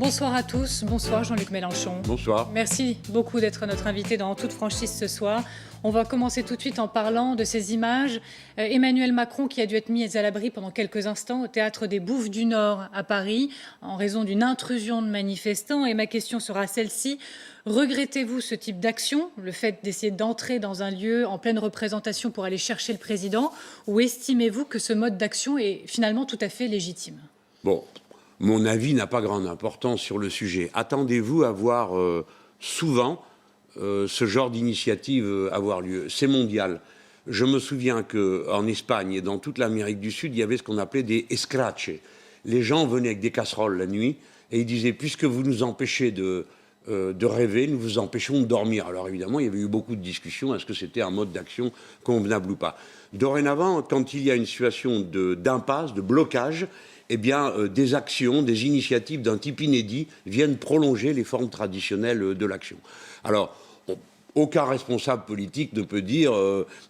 Bonsoir à tous, bonsoir Jean-Luc Mélenchon. Bonsoir. Merci beaucoup d'être notre invité dans toute franchise ce soir. On va commencer tout de suite en parlant de ces images. Emmanuel Macron qui a dû être mis à l'abri pendant quelques instants au théâtre des Bouffes du Nord à Paris en raison d'une intrusion de manifestants. Et ma question sera celle-ci. Regrettez-vous ce type d'action, le fait d'essayer d'entrer dans un lieu en pleine représentation pour aller chercher le président, ou estimez-vous que ce mode d'action est finalement tout à fait légitime ? Bon, mon avis n'a pas grande importance sur le sujet. Attendez-vous à voir souvent ce genre d'initiative avoir lieu. C'est mondial. Je me souviens qu'en Espagne et dans toute l'Amérique du Sud, il y avait ce qu'on appelait des escraches. Les gens venaient avec des casseroles la nuit et ils disaient « puisque vous nous empêchez de rêver, nous vous empêchons de dormir ». Alors évidemment, il y avait eu beaucoup de discussions, est-ce que c'était un mode d'action convenable ou pas. Dorénavant, quand il y a une situation d'impasse, de blocage, eh bien, des actions, des initiatives d'un type inédit viennent prolonger les formes traditionnelles de l'action. Alors, aucun responsable politique ne peut dire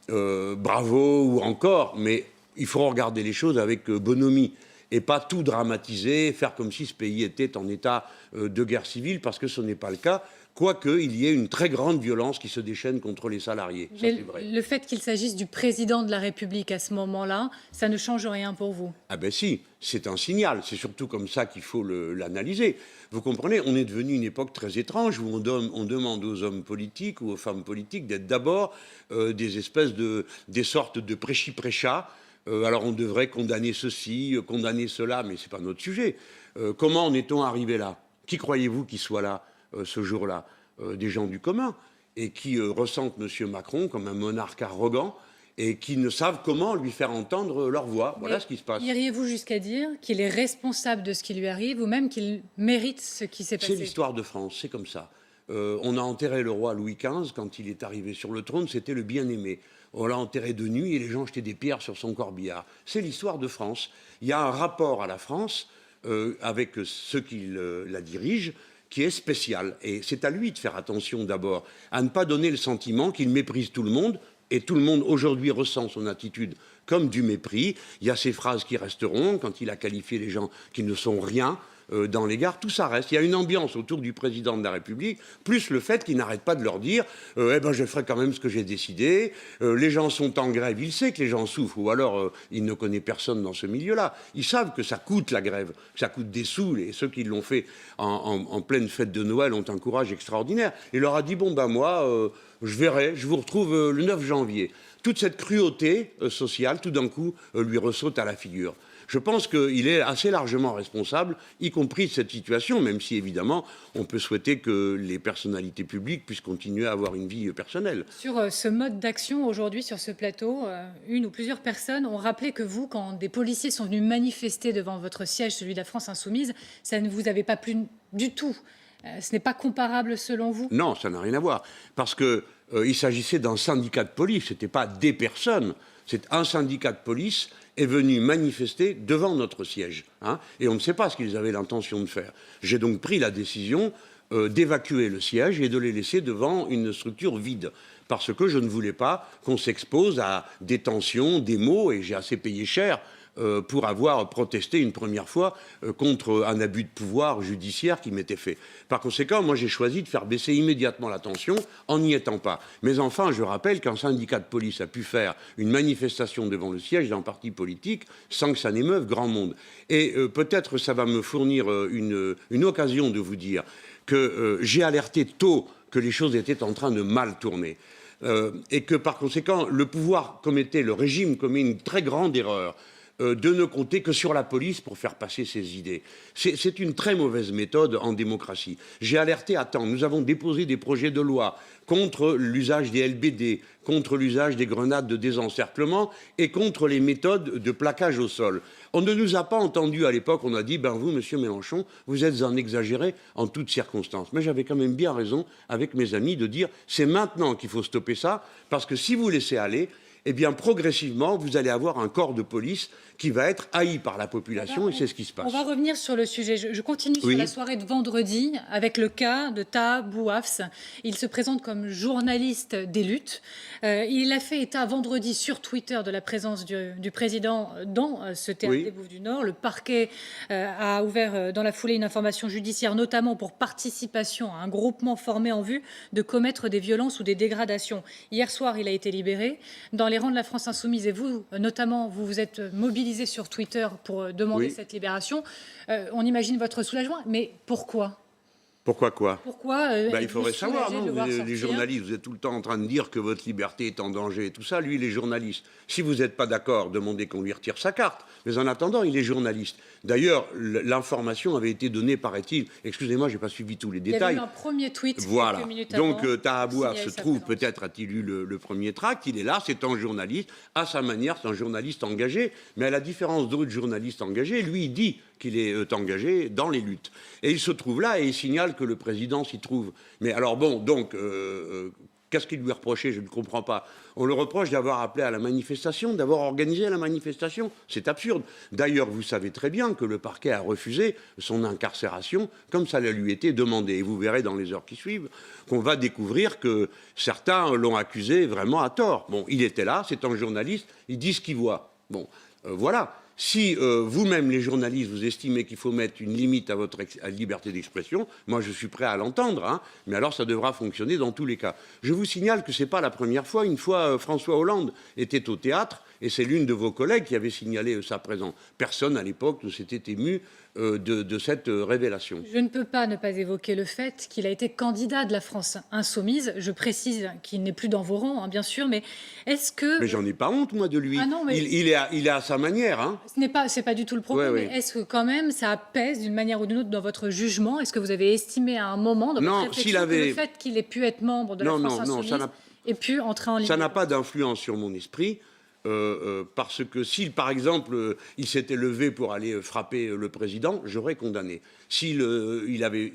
bravo ou encore, mais il faut regarder les choses avec bonhomie et pas tout dramatiser, faire comme si ce pays était en état de guerre civile, parce que ce n'est pas le cas, quoique il y ait une très grande violence qui se déchaîne contre les salariés. Ça, Mais c'est vrai. le fait qu'il s'agisse du président de la République à ce moment-là, ça ne change rien pour vous? Ah ben si, c'est un signal, c'est surtout comme ça qu'il faut l'analyser. Vous comprenez, on est devenu une époque très étrange où on demande aux hommes politiques ou aux femmes politiques d'être d'abord des sortes de prêchi-prêcha. Alors on devrait condamner ceci, condamner cela, mais ce n'est pas notre sujet. Comment en est-on arrivé là? Qui croyez-vous qui soit là ce jour-là? Des gens du commun, et qui ressentent M. Macron comme un monarque arrogant, et qui ne savent comment lui faire entendre leur voix. Voilà ce qui se passe. Iriez-vous jusqu'à dire qu'il est responsable de ce qui lui arrive, ou même qu'il mérite ce qui s'est passé? C'est l'histoire de France, c'est comme ça. On a enterré le roi Louis XV quand il est arrivé sur le trône, c'était le bien-aimé. On l'a enterré de nuit et les gens jetaient des pierres sur son corbillard. C'est l'histoire de France. Il y a un rapport à la France avec ceux qui la dirigent qui est spécial. Et c'est à lui de faire attention d'abord à ne pas donner le sentiment qu'il méprise tout le monde. Et tout le monde aujourd'hui ressent son attitude comme du mépris. Il y a ces phrases qui resteront quand il a qualifié les gens qui ne sont rien dans les gares. Tout ça reste. Il y a une ambiance autour du président de la République, plus le fait qu'il n'arrête pas de leur dire eh ben, je ferai quand même ce que j'ai décidé. Les gens sont en grève. Il sait que les gens souffrent, ou alors il ne connaît personne dans ce milieu-là. Ils savent que ça coûte la grève, que ça coûte des sous. Et ceux qui l'ont fait en pleine fête de Noël ont un courage extraordinaire. Il leur a dit bon ben moi je verrai, je vous retrouve le 9 janvier. Toute cette cruauté sociale, tout d'un coup, lui ressaute à la figure. Je pense qu'il est assez largement responsable, y compris de cette situation, même si, évidemment, on peut souhaiter que les personnalités publiques puissent continuer à avoir une vie personnelle. Sur ce mode d'action, aujourd'hui, sur ce plateau, une ou plusieurs personnes ont rappelé que vous, quand des policiers sont venus manifester devant votre siège, celui de la France Insoumise, ça ne vous avait pas plu du tout. Ce n'est pas comparable selon vous? Non, ça n'a rien à voir. Parce qu'il s'agissait d'un syndicat de police, ce n'était pas des personnes. C'est un syndicat de police est venu manifester devant notre siège. Et on ne sait pas ce qu'ils avaient l'intention de faire. J'ai donc pris la décision d'évacuer le siège et de les laisser devant une structure vide. Parce que je ne voulais pas qu'on s'expose à des tensions, des mots, et j'ai assez payé cher pour avoir protesté une première fois contre un abus de pouvoir judiciaire qui m'était fait. Par conséquent, moi j'ai choisi de faire baisser immédiatement la tension en n'y étant pas. Mais enfin, je rappelle qu'un syndicat de police a pu faire une manifestation devant le siège d'un parti politique sans que ça n'émeuve grand monde. Et peut-être ça va me fournir une occasion de vous dire que j'ai alerté tôt que les choses étaient en train de mal tourner. Et que par conséquent, le pouvoir commettait, le régime commet une très grande erreur de ne compter que sur la police pour faire passer ses idées. C'est une très mauvaise méthode en démocratie. J'ai alerté à temps. Nous avons déposé des projets de loi contre l'usage des LBD, contre l'usage des grenades de désencerclement et contre les méthodes de plaquage au sol. On ne nous a pas entendus à l'époque. On a dit, ben vous, monsieur Mélenchon, vous êtes un exagéré en toutes circonstances. Mais j'avais quand même bien raison, avec mes amis, de dire, c'est maintenant qu'il faut stopper ça, parce que si vous laissez aller, eh bien, progressivement, vous allez avoir un corps de police qui va être haï par la population, et c'est ce qui se passe. On va revenir sur le sujet. Je continue sur la soirée de vendredi avec le cas de Taha Bouafs. Il se présente comme journaliste des luttes. Il a fait état vendredi sur Twitter de la présence du président dans ce théâtre des Bouffes du Nord. Le parquet a ouvert dans la foulée une information judiciaire, notamment pour participation à un groupement formé en vue de commettre des violences ou des dégradations. Hier soir, il a été libéré. Dans les rangs de la France Insoumise, et vous, notamment, vous vous êtes mobilisé sur Twitter pour demander cette libération. On imagine votre soulagement, mais pourquoi ? Pourquoi quoi ? Pourquoi il faudrait savoir, non ? Les journalistes, vous êtes tout le temps en train de dire que votre liberté est en danger et tout ça. Lui, il est journaliste. Si vous n'êtes pas d'accord, demandez qu'on lui retire sa carte. Mais en attendant, il est journaliste. D'ailleurs, l'information avait été donnée, paraît-il. Excusez-moi, je n'ai pas suivi tous les détails. Il y a eu un premier tweet quelques minutes avant. Donc, Taha Bouafs se trouve, peut-être a-t-il eu le premier tract. Il est là, c'est un journaliste. À sa manière, c'est un journaliste engagé. Mais à la différence d'autres journalistes engagés, lui, il dit qu'il est engagé dans les luttes. Et il se trouve là et il signale que le président s'y trouve. Mais alors bon, donc, qu'est-ce qu'il lui a reproché ? Je ne comprends pas. On le reproche d'avoir appelé à la manifestation, d'avoir organisé la manifestation. C'est absurde. D'ailleurs, vous savez très bien que le parquet a refusé son incarcération comme ça lui était demandé. Et vous verrez dans les heures qui suivent qu'on va découvrir que certains l'ont accusé vraiment à tort. Bon, il était là, c'est un journaliste, il dit ce qu'il voit. Bon, voilà. Si vous-même, les journalistes, vous estimez qu'il faut mettre une limite à votre liberté d'expression, moi je suis prêt à l'entendre, hein, mais alors ça devra fonctionner dans tous les cas. Je vous signale que ce n'est pas la première fois. Une fois, François Hollande était au théâtre, et c'est l'une de vos collègues qui avait signalé sa présence. Personne à l'époque ne s'était ému de cette révélation. Je ne peux pas ne pas évoquer le fait qu'il a été candidat de la France Insoumise. Je précise qu'il n'est plus dans vos rangs, hein, bien sûr, mais est-ce que... Mais j'en ai pas honte, moi, de lui. Ah non, mais... il est à sa manière. Hein. C'est pas du tout le propos, mais est-ce que quand même ça pèse d'une manière ou d'une autre dans votre jugement ? Est-ce que vous avez estimé à un moment dans votre réflexion que le fait qu'il ait pu être membre de la France Insoumise ait pu entrer en ligne ? Ça n'a pas d'influence sur mon esprit. Parce que si, par exemple, il s'était levé pour aller frapper le président, j'aurais condamné. Si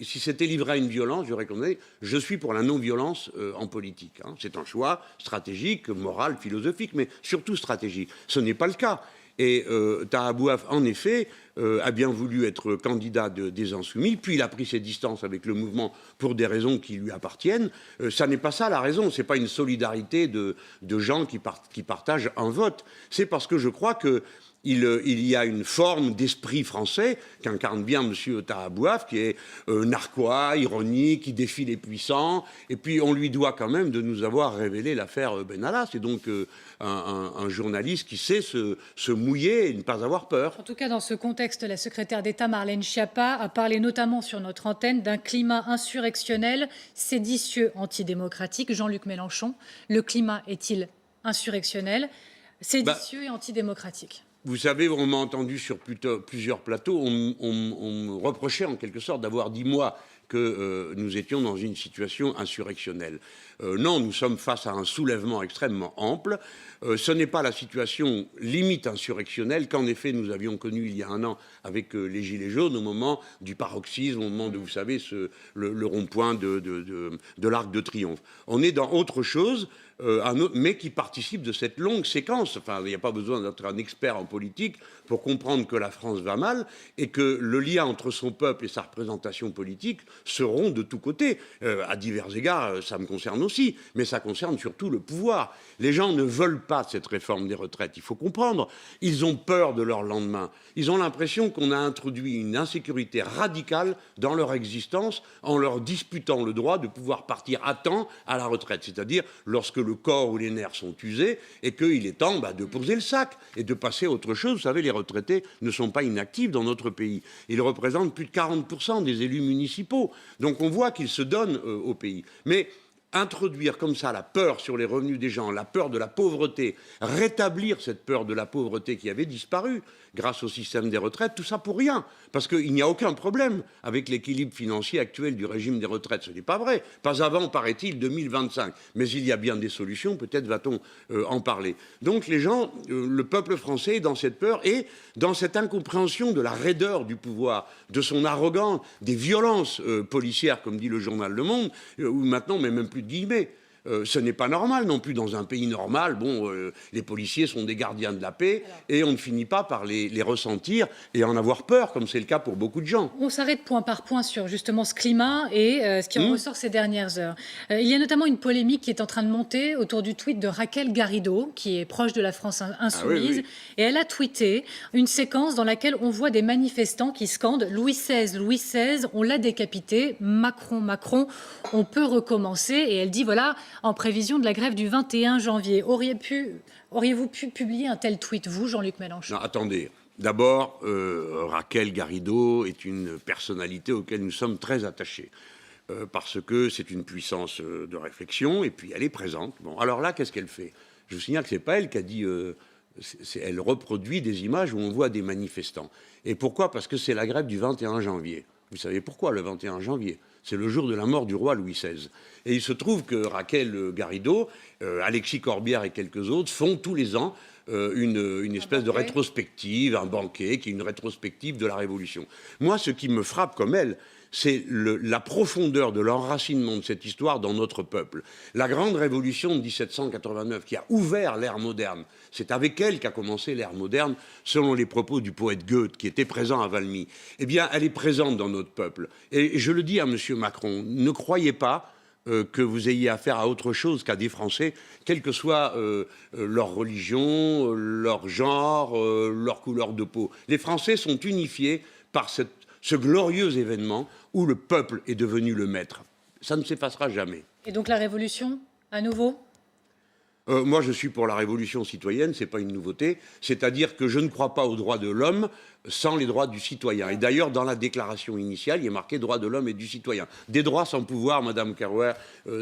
s'était livré à une violence, j'aurais condamné. Je suis pour la non-violence en politique. Hein. C'est un choix stratégique, moral, philosophique, mais surtout stratégique. Ce n'est pas le cas. Et Taha Bouafs, en effet, a bien voulu être candidat des Insoumis, puis il a pris ses distances avec le mouvement pour des raisons qui lui appartiennent. Ça n'est pas ça la raison, ce n'est pas une solidarité de gens qui partagent un vote. C'est parce que je crois que il y a une forme d'esprit français qu'incarne bien M. Taha Bouafs, qui est narquois, ironique, qui défie les puissants. Et puis on lui doit quand même de nous avoir révélé l'affaire Benalla. C'est donc un journaliste qui sait se mouiller et ne pas avoir peur. En tout cas, dans ce contexte, la secrétaire d'État Marlène Schiappa a parlé notamment sur notre antenne d'un climat insurrectionnel, séditieux, antidémocratique. Jean-Luc Mélenchon, le climat est-il insurrectionnel, séditieux et antidémocratique ? Vous savez, on m'a entendu sur plusieurs plateaux, on me reprochait en quelque sorte d'avoir dit, moi, que nous étions dans une situation insurrectionnelle. Non, nous sommes face à un soulèvement extrêmement ample. Ce n'est pas la situation limite insurrectionnelle qu'en effet nous avions connue il y a un an avec les Gilets jaunes au moment du paroxysme, au moment de, vous savez, le rond-point de l'Arc de Triomphe. On est dans autre chose, mais qui participe de cette longue séquence. Enfin, il n'y a pas besoin d'être un expert en politique pour comprendre que la France va mal et que le lien entre son peuple et sa représentation politique seront de tous côtés. À divers égards, ça me concerne aussi, mais ça concerne surtout le pouvoir. Les gens ne veulent pas cette réforme des retraites, il faut comprendre. Ils ont peur de leur lendemain. Ils ont l'impression qu'on a introduit une insécurité radicale dans leur existence en leur disputant le droit de pouvoir partir à temps à la retraite, c'est-à-dire lorsque le corps ou les nerfs sont usés et qu'il est temps de poser le sac et de passer à autre chose. Vous savez, les retraités ne sont pas inactifs dans notre pays. Ils représentent plus de 40% des élus municipaux. Donc on voit qu'ils se donnent au pays. Mais introduire comme ça la peur sur les revenus des gens, la peur de la pauvreté, rétablir cette peur de la pauvreté qui avait disparu grâce au système des retraites, tout ça pour rien. Parce qu'il n'y a aucun problème avec l'équilibre financier actuel du régime des retraites. Ce n'est pas vrai. Pas avant, paraît-il, 2025. Mais il y a bien des solutions, peut-être va-t-on en parler. Donc les gens, le peuple français est dans cette peur et dans cette incompréhension de la raideur du pouvoir, de son arrogance, des violences policières, comme dit le journal Le Monde, où maintenant on met même plus de guillemets. Ce n'est pas normal non plus. Dans un pays normal, bon, les policiers sont des gardiens de la paix et on ne finit pas par les ressentir et en avoir peur, comme c'est le cas pour beaucoup de gens. On s'arrête point par point sur justement ce climat et ce qui en ressort ces dernières heures. Il y a notamment une polémique qui est en train de monter autour du tweet de Raquel Garrido, qui est proche de la France insoumise. Oui. Et elle a tweeté une séquence dans laquelle on voit des manifestants qui scandent « Louis XVI, Louis XVI, on l'a décapité, Macron, Macron, on peut recommencer ». Et elle dit, voilà, en prévision de la grève du 21 janvier. Auriez-vous pu publier un tel tweet, vous, Jean-Luc Mélenchon? Non, attendez. D'abord, Raquel Garrido est une personnalité auquel nous sommes très attachés. Parce que c'est une puissance de réflexion, et puis elle est présente. Bon, alors là, qu'est-ce qu'elle fait? Je vous signale que ce n'est pas elle qui a dit... elle reproduit des images où on voit des manifestants. Et pourquoi? Parce que c'est la grève du 21 janvier. Vous savez pourquoi le 21 janvier? C'est le jour de la mort du roi Louis XVI. Et il se trouve que Raquel Garrido, Alexis Corbière et quelques autres font tous les ans une espèce de rétrospective, un banquet qui est une rétrospective de la Révolution. Moi, ce qui me frappe comme elle, c'est la profondeur de l'enracinement de cette histoire dans notre peuple. La grande révolution de 1789 qui a ouvert l'ère moderne, c'est avec elle qu'a commencé l'ère moderne, selon les propos du poète Goethe, qui était présent à Valmy. Eh bien, elle est présente dans notre peuple. Et je le dis à M. Macron, ne croyez pas que vous ayez affaire à autre chose qu'à des Français, quelle que soit leur religion, leur genre, leur couleur de peau. Les Français sont unifiés par ce glorieux événement où le peuple est devenu le maître. Ça ne s'effacera jamais. Et donc la révolution, à nouveau? Moi, je suis pour la révolution citoyenne, ce n'est pas une nouveauté. C'est-à-dire que je ne crois pas aux droits de l'homme sans les droits du citoyen. Et d'ailleurs, dans la déclaration initiale, il y a marqué droits de l'homme et du citoyen. Des droits sans pouvoir, Madame Kerouer,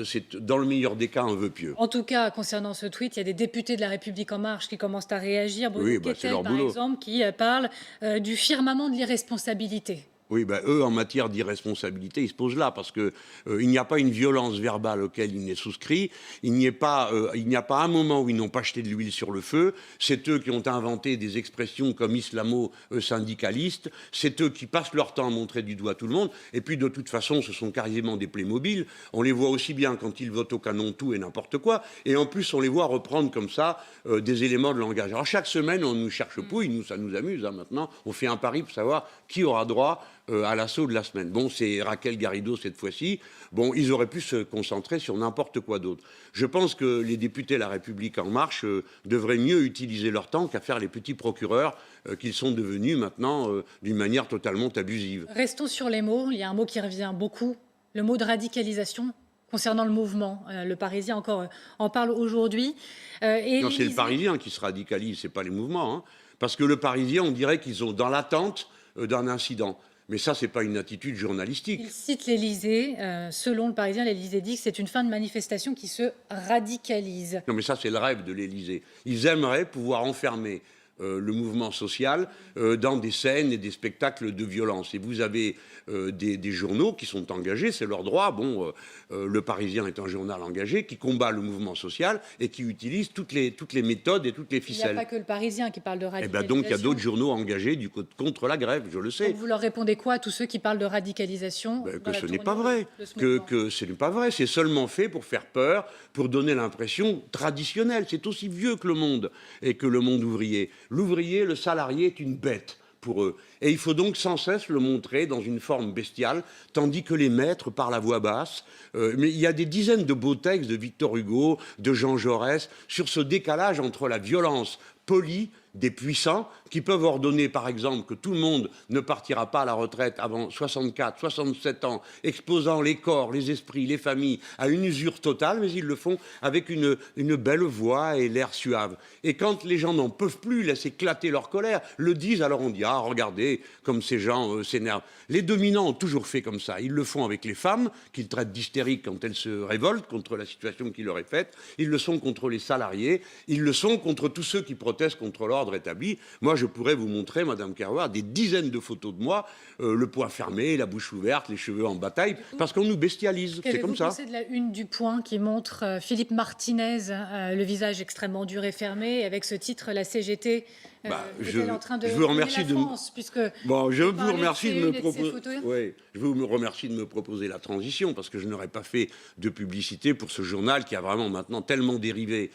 c'est dans le meilleur des cas un vœu pieux. En tout cas, concernant ce tweet, il y a des députés de La République En Marche qui commencent à réagir. Bruno Questel, par exemple, qui parle du firmament de l'irresponsabilité. Oui, ben, eux, en matière d'irresponsabilité, ils se posent là, parce qu'il n'y a pas une violence verbale auquel ils n'est souscrit, il n'y a pas un moment où ils n'ont pas jeté de l'huile sur le feu, c'est eux qui ont inventé des expressions comme islamo-syndicalistes, c'est eux qui passent leur temps à montrer du doigt tout le monde, et puis de toute façon, ce sont quasiment des Playmobil, on les voit aussi bien quand ils votent au canon tout et n'importe quoi, et en plus, on les voit reprendre comme ça des éléments de langage. Alors chaque semaine, on nous cherche pouille, nous, ça nous amuse, hein, maintenant, on fait un pari pour savoir qui aura droit à l'assaut de la semaine. Bon, c'est Raquel Garrido cette fois-ci. Bon, ils auraient pu se concentrer sur n'importe quoi d'autre. Je pense que les députés La République En Marche devraient mieux utiliser leur temps qu'à faire les petits procureurs qu'ils sont devenus maintenant d'une manière totalement abusive. Restons sur les mots. Il y a un mot qui revient beaucoup, le mot de radicalisation concernant le mouvement. Le Parisien encore en parle aujourd'hui. Non, c'est le Parisien qui se radicalise, c'est pas les mouvements. Hein. Parce que le Parisien, on dirait qu'ils sont dans l'attente d'un incident. Mais ça, ce n'est pas une attitude journalistique. Il cite l'Élysée. Selon le Parisien, l'Élysée dit que c'est une fin de manifestation qui se radicalise. Non, mais ça, c'est le rêve de l'Élysée. Ils aimeraient pouvoir enfermer le mouvement social dans des scènes et des spectacles de violence. Et vous avez des journaux qui sont engagés, c'est leur droit. Bon, le Parisien est un journal engagé qui combat le mouvement social et qui utilise toutes les méthodes et toutes les ficelles. Il n'y a pas que le Parisien qui parle de radicalisation. Eh ben donc, il y a d'autres journaux engagés contre la grève, je le sais. Donc vous leur répondez quoi à tous ceux qui parlent de radicalisation? Que ce n'est pas vrai. Que ce n'est pas vrai. C'est seulement fait pour faire peur, pour donner l'impression traditionnelle. C'est aussi vieux que le monde et que le monde ouvrier. L'ouvrier, le salarié est une bête pour eux. Et il faut donc sans cesse le montrer dans une forme bestiale, tandis que les maîtres parlent à voix basse. Mais il y a des dizaines de beaux textes de Victor Hugo, de Jean Jaurès, sur ce décalage entre la violence polie des puissants qui peuvent ordonner, par exemple, que tout le monde ne partira pas à la retraite avant 64, 67 ans, exposant les corps, les esprits, les familles à une usure totale, mais ils le font avec une belle voix et l'air suave. Et quand les gens n'en peuvent plus, laissent éclater leur colère, le disent, alors on dit « Ah, regardez, comme ces gens s'énervent ». Les dominants ont toujours fait comme ça. Ils le font avec les femmes, qu'ils traitent d'hystériques quand elles se révoltent contre la situation qui leur est faite. Ils le sont contre les salariés. Ils le sont contre tous ceux qui protestent contre l'ordre établi. Moi, moi, je pourrais vous montrer, Madame Kerouac, des dizaines de photos de moi, le poing fermé, la bouche ouverte, les cheveux en bataille, parce qu'on nous bestialise. C'est comme ça. Qu'avez-vous pensé de la une du Point qui montre Philippe Martinez, le visage extrêmement dur et fermé, avec ce titre, la CGT est en train de je vous remercie la France, puisque bon, je vous remercie de me proposer. Oui, je vous remercie de me proposer la transition, parce que je n'aurais pas fait de publicité pour ce journal qui a vraiment maintenant tellement dérivé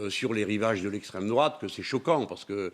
sur les rivages de l'extrême droite que c'est choquant, parce que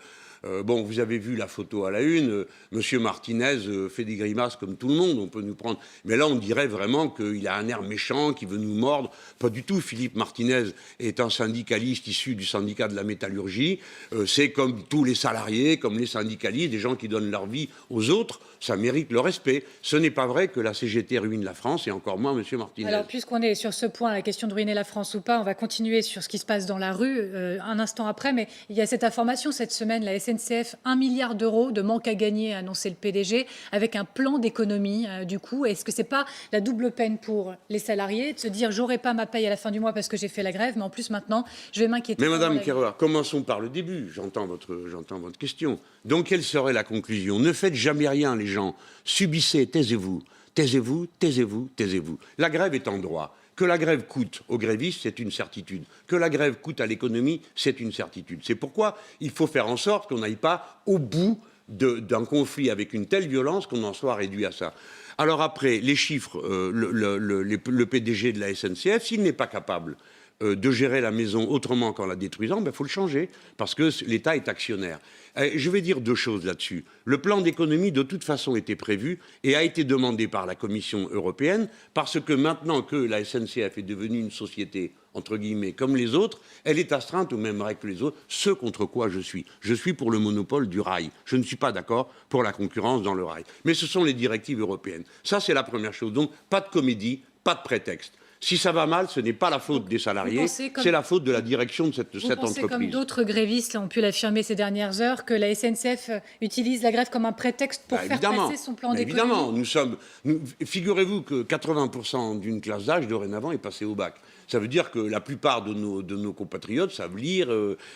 bon, vous avez vu la photo à la une, Monsieur Martinez fait des grimaces comme tout le monde, on peut nous prendre, mais là on dirait vraiment qu'il a un air méchant, qui veut nous mordre. Pas du tout. Philippe Martinez est un syndicaliste issu du syndicat de la métallurgie, c'est comme tous les salariés, comme les syndicalistes, des gens qui donnent leur vie aux autres, ça mérite le respect. Ce n'est pas vrai que la CGT ruine la France, et encore moins Monsieur Martinez. Alors, puisqu'on est sur ce point, la question de ruiner la France ou pas, on va continuer sur ce qui se passe dans la rue un instant après, mais il y a cette information cette semaine, la SNCF, 1 milliard d'euros de manque à gagner, a annoncé le PDG, avec un plan d'économie. Du coup, est-ce que c'est pas la double peine pour les salariés de se dire j'aurai pas ma paye à la fin du mois parce que j'ai fait la grève, mais en plus maintenant je vais m'inquiéter. Mais Madame Kerouac, commençons par le début. J'entends votre question. Donc quelle serait la conclusion? Ne faites jamais rien, les gens. Subissez, taisez-vous. Taisez-vous, taisez-vous, taisez-vous. La grève est en droit. Que la grève coûte aux grévistes, c'est une certitude. Que la grève coûte à l'économie, c'est une certitude. C'est pourquoi il faut faire en sorte qu'on n'aille pas au bout d'un conflit avec une telle violence qu'on en soit réduit à ça. Alors après, les chiffres, le PDG de la SNCF, s'il n'est pas capable de gérer la maison autrement qu'en la détruisant, il faut le changer, parce que l'État est actionnaire. Je vais dire deux choses là-dessus. Le plan d'économie, de toute façon, était prévu et a été demandé par la Commission européenne, parce que maintenant que la SNCF est devenue une société, entre guillemets, comme les autres, elle est astreinte aux mêmes règles que les autres, ce contre quoi je suis. Je suis pour le monopole du rail. Je ne suis pas d'accord pour la concurrence dans le rail. Mais ce sont les directives européennes. Ça, c'est la première chose. Donc, pas de comédie, pas de prétexte. Si ça va mal, ce n'est pas la faute des salariés, c'est la faute de la direction de cette entreprise. Vous pensez, comme d'autres grévistes ont pu l'affirmer ces dernières heures, que la SNCF utilise la grève comme un prétexte pour faire passer son plan d'économie? Évidemment, figurez-vous que 80% d'une classe d'âge dorénavant est passée au bac. Ça veut dire que la plupart de nos compatriotes savent lire,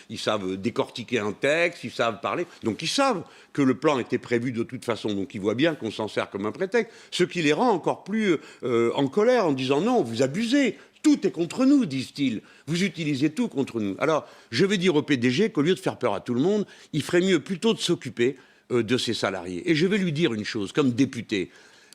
ils savent décortiquer un texte, ils savent parler. Donc ils savent que le plan était prévu de toute façon. Donc ils voient bien qu'on s'en sert comme un prétexte. Ce qui les rend encore plus en colère en disant non, vous abusez. Tout est contre nous, disent-ils. Vous utilisez tout contre nous. Alors, je vais dire au PDG qu'au lieu de faire peur à tout le monde, il ferait mieux plutôt de s'occuper de ses salariés. Et je vais lui dire une chose, comme député.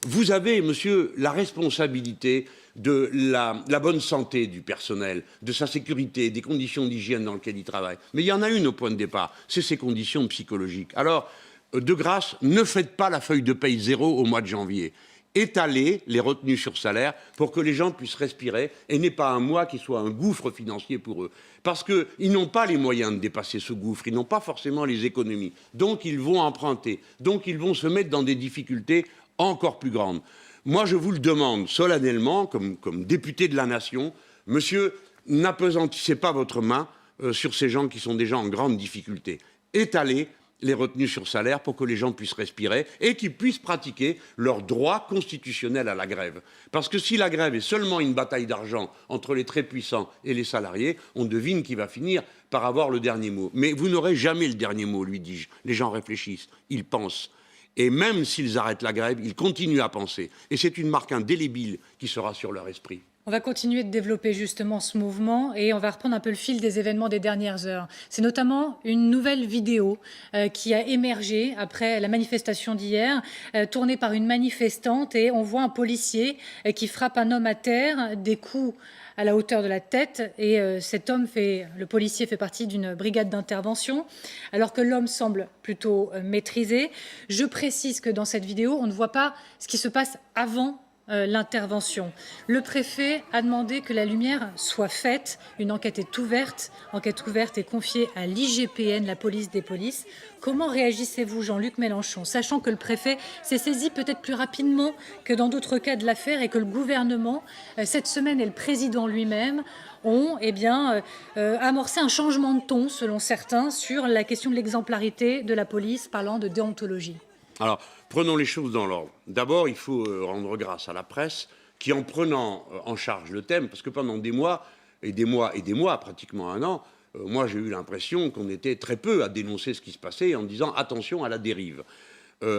Vous avez, monsieur, la responsabilité de la bonne santé du personnel, de sa sécurité, des conditions d'hygiène dans lesquelles il travaille. Mais il y en a une au point de départ, c'est ses conditions psychologiques. Alors, de grâce, ne faites pas la feuille de paye zéro au mois de janvier. Étaler les retenues sur salaire pour que les gens puissent respirer et n'aient pas un mois qui soit un gouffre financier pour eux. Parce qu'ils n'ont pas les moyens de dépasser ce gouffre, ils n'ont pas forcément les économies. Donc ils vont emprunter, donc ils vont se mettre dans des difficultés encore plus grandes. Moi, je vous le demande solennellement, comme député de la nation, monsieur, n'apesantissez pas votre main sur ces gens qui sont déjà en grande difficulté. Étalez les retenues sur salaire pour que les gens puissent respirer et qu'ils puissent pratiquer leur droit constitutionnel à la grève. Parce que si la grève est seulement une bataille d'argent entre les très puissants et les salariés, on devine qui va finir par avoir le dernier mot. Mais vous n'aurez jamais le dernier mot, lui dis-je. Les gens réfléchissent, ils pensent. Et même s'ils arrêtent la grève, ils continuent à penser. Et c'est une marque indélébile qui sera sur leur esprit. On va continuer de développer justement ce mouvement et on va reprendre un peu le fil des événements des dernières heures. C'est notamment une nouvelle vidéo qui a émergé après la manifestation d'hier, tournée par une manifestante, et on voit un policier qui frappe un homme à terre, des coups à la hauteur de la tête, et le policier fait partie d'une brigade d'intervention, alors que l'homme semble plutôt maîtrisé. Je précise que dans cette vidéo, on ne voit pas ce qui se passe avant l'intervention. Le préfet a demandé que la lumière soit faite. Une enquête est ouverte. Enquête ouverte est confiée à l'IGPN, la police des polices. Comment réagissez-vous, Jean-Luc Mélenchon, sachant que le préfet s'est saisi peut-être plus rapidement que dans d'autres cas de l'affaire et que le gouvernement, cette semaine, et le président lui-même ont amorcé un changement de ton, selon certains, sur la question de l'exemplarité de la police, parlant de déontologie? Alors, prenons les choses dans l'ordre. D'abord, il faut rendre grâce à la presse qui, en prenant en charge le thème, parce que pendant des mois, pratiquement un an, moi j'ai eu l'impression qu'on était très peu à dénoncer ce qui se passait en disant attention à la dérive.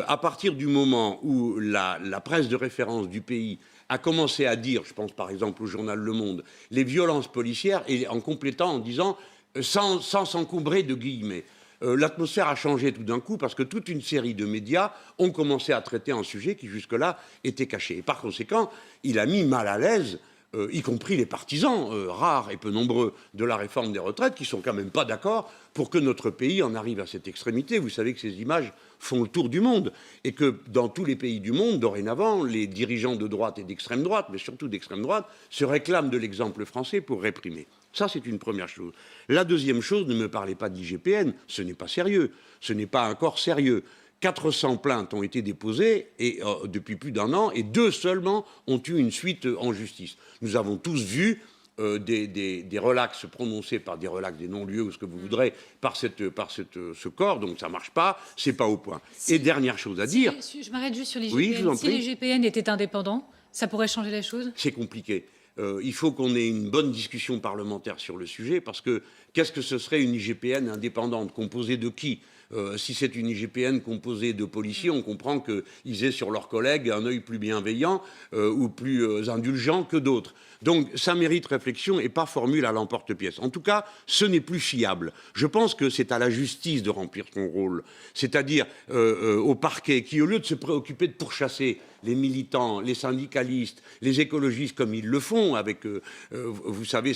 À partir du moment où la presse de référence du pays a commencé à dire, je pense par exemple au journal Le Monde, les violences policières, et en complétant en disant sans s'encombrer de guillemets. L'atmosphère a changé tout d'un coup parce que toute une série de médias ont commencé à traiter un sujet qui jusque-là était caché. Et par conséquent, il a mis mal à l'aise, y compris les partisans, rares et peu nombreux, de la réforme des retraites, qui sont quand même pas d'accord pour que notre pays en arrive à cette extrémité. Vous savez que ces images font le tour du monde et que dans tous les pays du monde, dorénavant, les dirigeants de droite et d'extrême droite, mais surtout d'extrême droite, se réclament de l'exemple français pour réprimer. Ça, c'est une première chose. La deuxième chose, ne me parlez pas d'IGPN, ce n'est pas sérieux, ce n'est pas un corps sérieux. 400 plaintes ont été déposées depuis plus d'1 an et 2 seulement ont eu une suite en justice. Nous avons tous vu des relax prononcés par des relax, des non-lieux ou ce que vous voudrez par ce corps, donc ça ne marche pas, c'est pas au point. Et dernière chose à dire... Je m'arrête juste sur l'IGPN. Oui, si l'IGPN était indépendant, ça pourrait changer les choses? C'est compliqué. Il faut qu'on ait une bonne discussion parlementaire sur le sujet, parce que qu'est-ce que ce serait une IGPN indépendante, composée de qui? Si c'est une IGPN composée de policiers, on comprend qu'ils aient sur leurs collègues un œil plus bienveillant ou plus indulgent que d'autres. Donc ça mérite réflexion et pas formule à l'emporte-pièce. En tout cas, ce n'est plus fiable. Je pense que c'est à la justice de remplir son rôle, c'est-à-dire au parquet qui, au lieu de se préoccuper de pourchasser les militants, les syndicalistes, les écologistes comme ils le font avec, vous savez,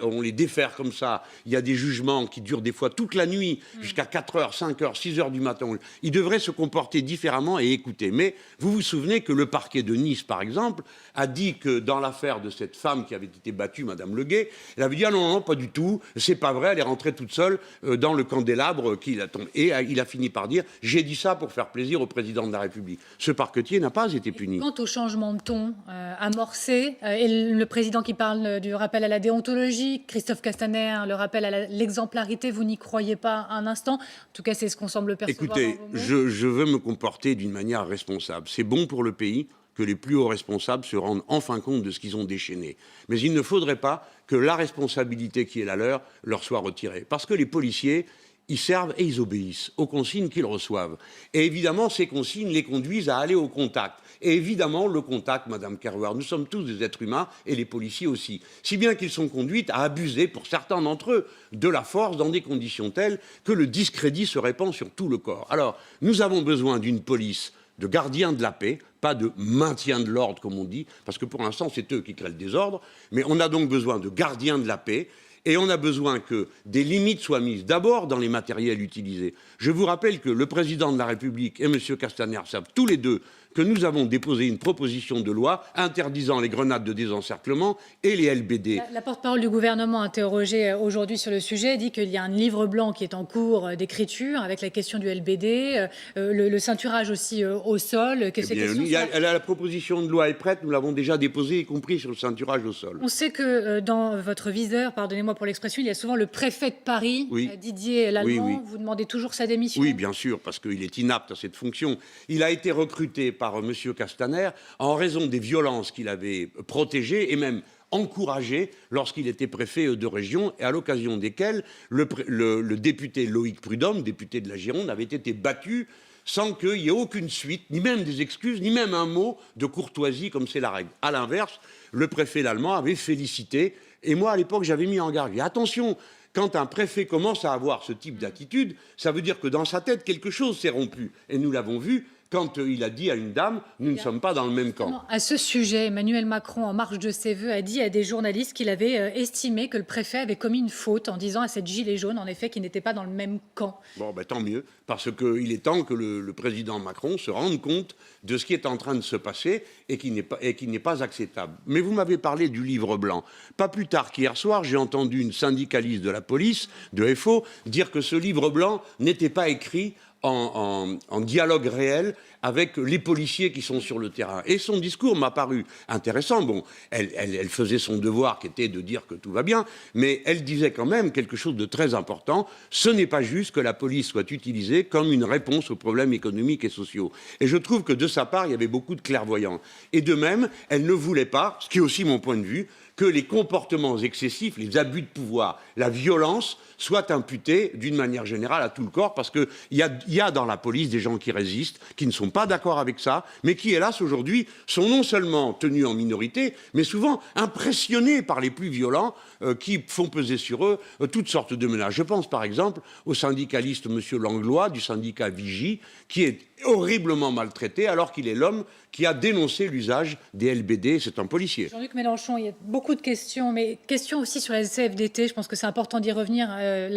on les défère comme ça. Il y a des jugements qui durent des fois toute la nuit, jusqu'à 4h, 5h, 6h du matin. Ils devraient se comporter différemment et écouter. Mais vous vous souvenez que le parquet de Nice, par exemple, a dit que dans l'affaire de cette femme qui avait été battue, Madame Leguet, elle avait dit ah non, non, pas du tout, c'est pas vrai, elle est rentrée toute seule dans le candélabre qu'il a tombé. Et il a fini par dire j'ai dit ça pour faire plaisir au président de la République. Ce parquetier n'a pas été puni. Quant au changement de ton amorcé, et le président qui parle du rappel à la déontologie, Christophe Castaner, le rappel à l'exemplarité, vous n'y croyez pas un instant? En tout cas, c'est ce qu'on semble percevoir. Écoutez, je veux me comporter d'une manière responsable. C'est bon pour le pays que les plus hauts responsables se rendent enfin compte de ce qu'ils ont déchaîné. Mais il ne faudrait pas que la responsabilité qui est la leur soit retirée. Parce que les policiers, ils servent et ils obéissent aux consignes qu'ils reçoivent. Et évidemment, ces consignes les conduisent à aller au contact. Et évidemment, le contact, Madame Kerouard, nous sommes tous des êtres humains, et les policiers aussi. Si bien qu'ils sont conduits à abuser, pour certains d'entre eux, de la force dans des conditions telles que le discrédit se répand sur tout le corps. Alors, nous avons besoin d'une police de gardiens de la paix, pas de maintien de l'ordre, comme on dit, parce que pour l'instant, c'est eux qui créent le désordre. Mais on a donc besoin de gardiens de la paix. Et on a besoin que des limites soient mises, d'abord dans les matériels utilisés. Je vous rappelle que le président de la République et M. Castaner savent tous les deux que nous avons déposé une proposition de loi interdisant les grenades de désencerclement et les LBD. La porte-parole du gouvernement, interrogée aujourd'hui sur le sujet, dit qu'il y a un livre blanc qui est en cours d'écriture avec la question du LBD, le ceinturage aussi au sol. Que La proposition de loi est prête, nous l'avons déjà déposée, y compris sur le ceinturage au sol. On sait que dans votre viseur, pardonnez-moi pour l'expression, il y a souvent le préfet de Paris, oui. Didier Lallement. Oui, oui. Vous demandez toujours sa démission? Oui, bien sûr, parce qu'il est inapte à cette fonction. Il a été recruté par M. Castaner en raison des violences qu'il avait protégées et même encouragées lorsqu'il était préfet de région et à l'occasion desquelles le député Loïc Prudhomme, député de la Gironde, avait été battu sans qu'il y ait aucune suite, ni même des excuses, ni même un mot de courtoisie comme c'est la règle. À l'inverse, le préfet Lallement avait félicité, et moi à l'époque j'avais mis en garde. Attention, quand un préfet commence à avoir ce type d'attitude, ça veut dire que dans sa tête quelque chose s'est rompu. Et nous l'avons vu quand il a dit à une dame « nous ne sommes pas dans le même camp ». À ce sujet, Emmanuel Macron, en marge de ses vœux, a dit à des journalistes qu'il avait estimé que le préfet avait commis une faute en disant à cette gilet jaune, en effet, qu'il n'était pas dans le même camp. Bon, ben, tant mieux, parce qu'il est temps que le président Macron se rende compte de ce qui est en train de se passer et qui n'est pas acceptable. Mais vous m'avez parlé du livre blanc. Pas plus tard qu'hier soir, j'ai entendu une syndicaliste de la police, de FO, dire que ce livre blanc n'était pas écrit en dialogue réel avec les policiers qui sont sur le terrain. Et son discours m'a paru intéressant. Bon, elle faisait son devoir qui était de dire que tout va bien, mais elle disait quand même quelque chose de très important. Ce n'est pas juste que la police soit utilisée comme une réponse aux problèmes économiques et sociaux. Et je trouve que de sa part, il y avait beaucoup de clairvoyance. Et de même, elle ne voulait pas, ce qui est aussi mon point de vue, que les comportements excessifs, les abus de pouvoir, la violence soient imputés d'une manière générale à tout le corps, parce qu'il y a dans la police des gens qui résistent, qui ne sont pas d'accord avec ça, mais qui, hélas, aujourd'hui, sont non seulement tenus en minorité, mais souvent impressionnés par les plus violents qui font peser sur eux toutes sortes de menaces. Je pense par exemple au syndicaliste M. Langlois du syndicat Vigie, qui est horriblement maltraité alors qu'il est l'homme qui a dénoncé l'usage des LBD, c'est un policier. Jean-Luc Mélenchon, il y a beaucoup de questions, mais questions aussi sur la CFDT, je pense que c'est important d'y revenir.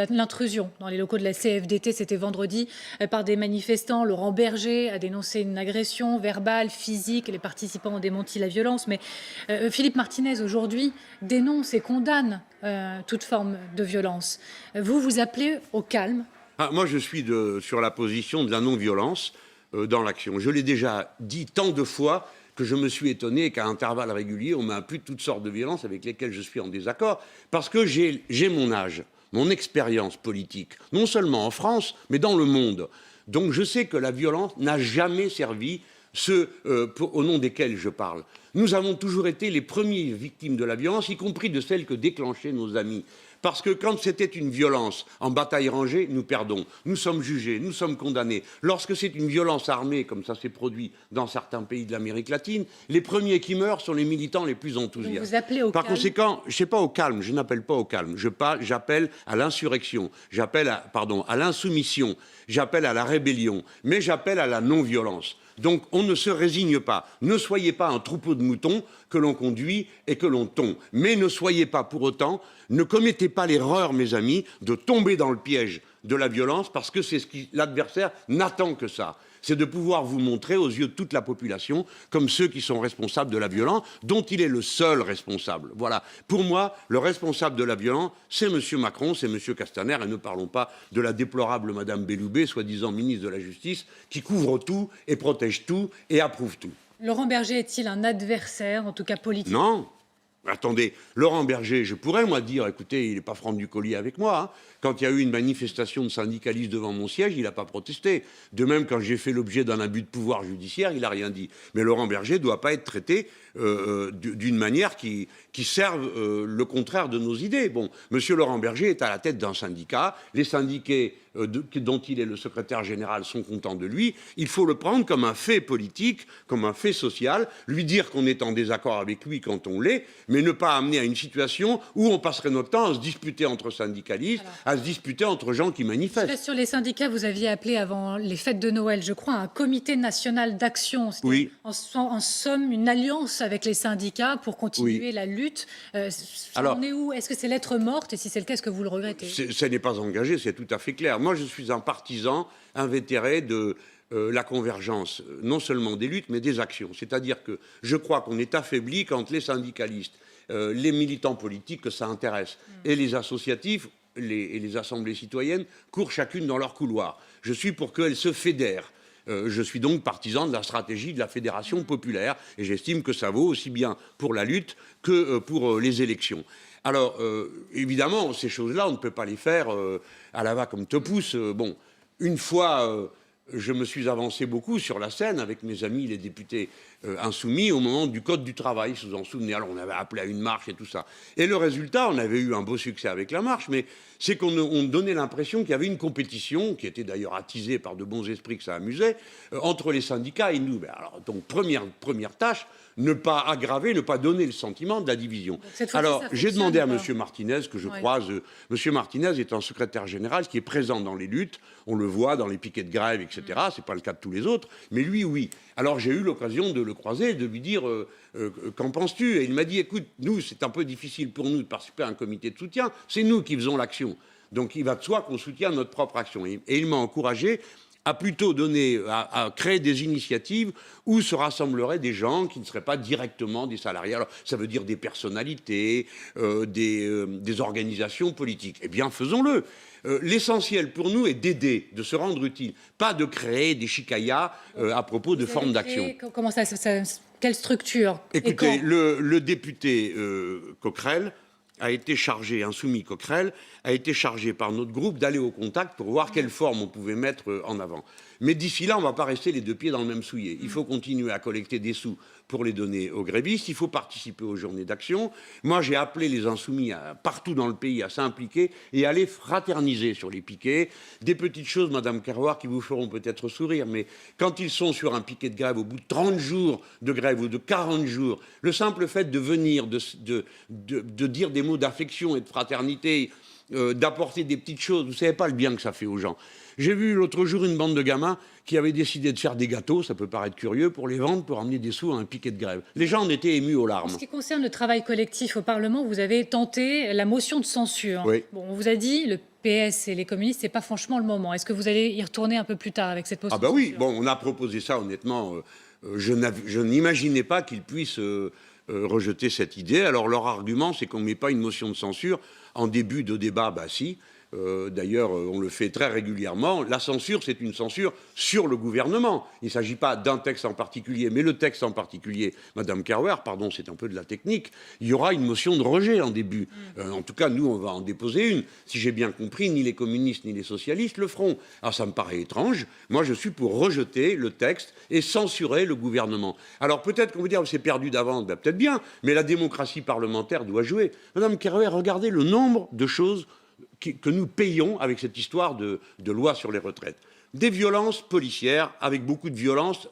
L'intrusion dans les locaux de la CFDT, c'était vendredi, par des manifestants. Laurent Berger a dénoncé une agression verbale, physique, les participants ont démenti la violence, mais Philippe Martinez, aujourd'hui, dénonce et condamne toute forme de violence. Vous appelez au calme. Moi, je suis sur la position de la non-violence dans l'action. Je l'ai déjà dit tant de fois que je me suis étonné qu'à intervalles réguliers, on m'impute toutes sortes de violences avec lesquelles je suis en désaccord, parce que j'ai mon âge, mon expérience politique, non seulement en France, mais dans le monde. Donc je sais que la violence n'a jamais servi ceux au nom desquels je parle. Nous avons toujours été les premières victimes de la violence, y compris de celles que déclenchaient nos amis. Parce que quand c'était une violence en bataille rangée, nous perdons. Nous sommes jugés, nous sommes condamnés. Lorsque c'est une violence armée, comme ça s'est produit dans certains pays de l'Amérique latine, les premiers qui meurent sont les militants les plus enthousiastes. Donc vous appelez au Par calme. conséquent, je ne sais pas au calme, je n'appelle pas au calme. J'appelle à l'insurrection, j'appelle à l'insoumission, j'appelle à la rébellion, mais j'appelle à la non-violence. Donc on ne se résigne pas. Ne soyez pas un troupeau de moutons que l'on conduit et que l'on tond. Mais ne soyez pas pour autant, ne commettez pas l'erreur, mes amis, de tomber dans le piège de la violence, parce que c'est ce que l'adversaire n'attend que ça. C'est de pouvoir vous montrer aux yeux de toute la population comme ceux qui sont responsables de la violence, dont il est le seul responsable. Voilà. Pour moi, le responsable de la violence, c'est M. Macron, c'est M. Castaner, et ne parlons pas de la déplorable Mme Belloubet, soi-disant ministre de la Justice, qui couvre tout et protège tout et approuve tout. Laurent Berger est-il un adversaire, en tout cas politique? Non. Attendez, Laurent Berger, je pourrais, moi, dire, écoutez, il n'est pas franc du collier avec moi. Hein. Quand il y a eu une manifestation de syndicalistes devant mon siège, il n'a pas protesté. De même, quand j'ai fait l'objet d'un abus de pouvoir judiciaire, il n'a rien dit. Mais Laurent Berger ne doit pas être traité d'une manière qui serve le contraire de nos idées. Bon, Monsieur Laurent Berger est à la tête d'un syndicat. Les syndiqués dont il est le secrétaire général sont contents de lui. Il faut le prendre comme un fait politique, comme un fait social, lui dire qu'on est en désaccord avec lui quand on l'est, mais ne pas amener à une situation où on passerait notre temps à se disputer entre syndicalistes, à se disputer entre gens qui manifestent. Sur les syndicats, vous aviez appelé avant les fêtes de Noël, je crois, un comité national d'action. Oui. En somme, une alliance avec les syndicats pour continuer la lutte. Alors, on est où? Est-ce que c'est lettre morte? Et si c'est le cas, est-ce que vous le regrettez? Ça n'est pas engagé, c'est tout à fait clair. Moi, je suis un partisan invétéré de la convergence, non seulement des luttes, mais des actions. C'est-à-dire que je crois qu'on est affaibli quand les syndicalistes, les militants politiques que ça intéresse, et les associatifs, et les assemblées citoyennes courent chacune dans leur couloir. Je suis pour qu'elles se fédèrent. Je suis donc partisan de la stratégie de la fédération populaire et j'estime que ça vaut aussi bien pour la lutte que pour les élections. Alors, évidemment, ces choses-là, on ne peut pas les faire à la va comme te pousse. Bon, une fois, je me suis avancé beaucoup sur la scène avec mes amis, les députés insoumis, au moment du Code du travail, si vous en souvenez. Alors, on avait appelé à une marche et tout ça. Et le résultat, on avait eu un beau succès avec la marche, mais c'est qu'on donnait l'impression qu'il y avait une compétition, qui était d'ailleurs attisée par de bons esprits que ça amusait, entre les syndicats et nous. Alors, donc, première tâche, ne pas aggraver, ne pas donner le sentiment de la division. Alors, j'ai demandé à M. Martinez, que je croise. M. Martinez est un secrétaire général qui est présent dans les luttes. On le voit dans les piquets de grève, etc. Ce n'est pas le cas de tous les autres. Mais lui, oui. Alors, j'ai eu l'occasion de le croiser et de lui dire qu'en penses-tu? Et il m'a dit, écoute, nous, c'est un peu difficile pour nous de participer à un comité de soutien. C'est nous qui faisons l'action. Donc, il va de soi qu'on soutient notre propre action. Et il m'a encouragé à plutôt à créer des initiatives où se rassembleraient des gens qui ne seraient pas directement des salariés. Alors, ça veut dire des personnalités, des organisations politiques. Eh bien, faisons-le. L'essentiel pour nous est d'aider, de se rendre utile, pas de créer des chikayas à propos de formes d'action. Comment ça, quelle structure? Écoutez, le député Coquerel a été chargé, insoumis Coquerel, a été chargé par notre groupe d'aller au contact pour voir quelle forme on pouvait mettre en avant. Mais d'ici là, on ne va pas rester les deux pieds dans le même soulier. Il faut continuer à collecter des sous pour les donner aux grévistes. Il faut participer aux journées d'action. Moi, j'ai appelé les insoumis partout dans le pays à s'impliquer et à aller fraterniser sur les piquets. Des petites choses, Madame Carroir, qui vous feront peut-être sourire, mais quand ils sont sur un piquet de grève, au bout de 30 jours de grève ou de 40 jours, le simple fait de venir, de dire des mots d'affection et de fraternité, d'apporter des petites choses, vous ne savez pas le bien que ça fait aux gens. J'ai vu l'autre jour une bande de gamins qui avaient décidé de faire des gâteaux, ça peut paraître curieux, pour les vendre, pour amener des sous à un piquet de grève. Les gens en étaient émus aux larmes. En ce qui concerne le travail collectif au Parlement, vous avez tenté la motion de censure. Oui. Bon, on vous a dit, le PS et les communistes, c'est pas franchement le moment. Est-ce que vous allez y retourner un peu plus tard avec cette motion Ah bah de oui, censure? bon, on a proposé ça, honnêtement. Je n'imaginais pas qu'ils puissent rejeter cette idée. Alors leur argument, c'est qu'on ne met pas une motion de censure en début de débat. Bah si. D'ailleurs, on le fait très régulièrement. La censure, c'est une censure sur le gouvernement. Il ne s'agit pas d'un texte en particulier, mais le texte en particulier, Madame Carwer, pardon, c'est un peu de la technique, il y aura une motion de rejet en début. En tout cas, nous, on va en déposer une. Si j'ai bien compris, ni les communistes ni les socialistes le feront. Alors, ça me paraît étrange. Moi, je suis pour rejeter le texte et censurer le gouvernement. Alors, peut-être qu'on vous dire, c'est perdu d'avance, ben, peut-être bien, mais la démocratie parlementaire doit jouer. Madame Carwer, regardez le nombre de choses que nous payons avec cette histoire de loi sur les retraites. Des violences policières, avec beaucoup de violences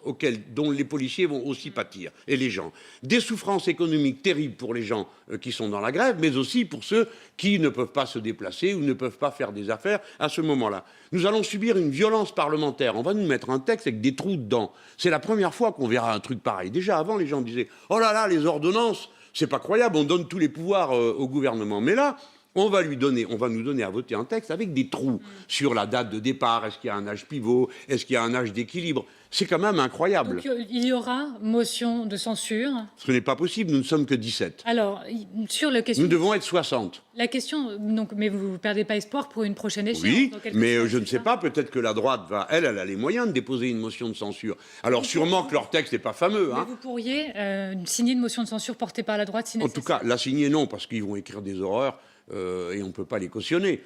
dont les policiers vont aussi pâtir, et les gens. Des souffrances économiques terribles pour les gens qui sont dans la grève, mais aussi pour ceux qui ne peuvent pas se déplacer ou ne peuvent pas faire des affaires à ce moment-là. Nous allons subir une violence parlementaire. On va nous mettre un texte avec des trous dedans. C'est la première fois qu'on verra un truc pareil. Déjà avant, les gens disaient « Oh là là, les ordonnances, c'est pas croyable, on donne tous les pouvoirs au gouvernement. » Mais là, on va nous donner à voter un texte avec des trous sur la date de départ. Est-ce qu'il y a un âge pivot? Est-ce qu'il y a un âge d'équilibre? C'est quand même incroyable. Donc, il y aura motion de censure. Ce n'est pas possible, nous ne sommes que 17. Alors, sur la question... Nous devons être 60. La question, donc, mais vous ne perdez pas espoir pour une prochaine échéance? Oui, mais je ne sais pas, peut-être que la droite va, elle a les moyens de déposer une motion de censure. Alors sûrement que leur texte n'est pas fameux. Mais vous pourriez signer une motion de censure portée par la droite si nécessaire. En tout cas, la signer non, parce qu'ils vont écrire des horreurs. Et on ne peut pas les cautionner.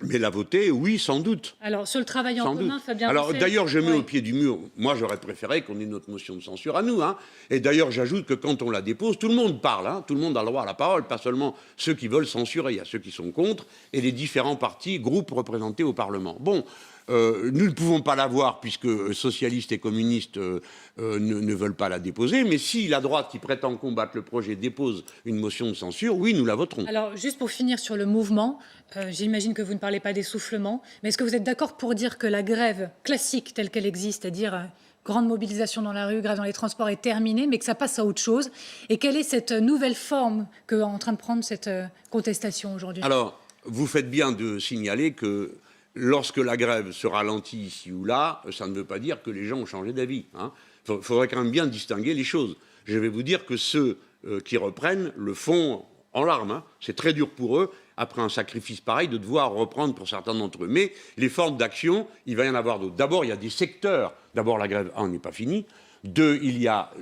Mais la voter, oui, sans doute. Alors, sur le travail en commun, Fabien Alors, Roussel, d'ailleurs, je mets au pied du mur. Moi, j'aurais préféré qu'on ait notre motion de censure à nous. Et d'ailleurs, j'ajoute que quand on la dépose, tout le monde parle. Tout le monde a le droit à la parole, pas seulement ceux qui veulent censurer. Il y a ceux qui sont contre et les différents partis, groupes représentés au Parlement. Bon, nous ne pouvons pas l'avoir puisque socialistes et communistes ne veulent pas la déposer. Mais si la droite qui prétend combattre le projet dépose une motion de censure, oui, nous la voterons. Alors, juste pour finir sur le mouvement, j'imagine que vous ne parlez pas d'essoufflement, mais est-ce que vous êtes d'accord pour dire que la grève classique telle qu'elle existe, c'est-à-dire grande mobilisation dans la rue, grève dans les transports, est terminée, mais que ça passe à autre chose? Et quelle est cette nouvelle forme qu'est en train de prendre cette contestation aujourd'hui? Alors, vous faites bien de signaler que lorsque la grève se ralentit ici ou là, ça ne veut pas dire que les gens ont changé d'avis. Il faudrait quand même bien distinguer les choses. Je vais vous dire que ceux qui reprennent le font en larmes. C'est très dur pour eux, après un sacrifice pareil, de devoir reprendre pour certains d'entre eux. Mais les formes d'action, il va y en avoir d'autres. D'abord, il y a des secteurs. D'abord, la grève 1 n'est pas finie. 2,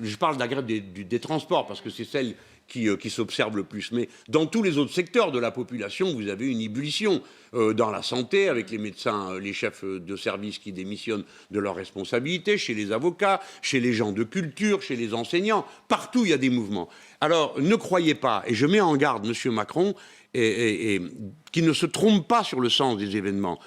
je parle de la grève des transports, parce que c'est celle qui s'observe le plus. Mais dans tous les autres secteurs de la population, vous avez une ébullition. Dans la santé, avec les médecins, les chefs de service qui démissionnent de leurs responsabilités, chez les avocats, chez les gens de culture, chez les enseignants. Partout, il y a des mouvements. Alors, ne croyez pas, et je mets en garde M. Macron, qu'il ne se trompe pas sur le sens des événements.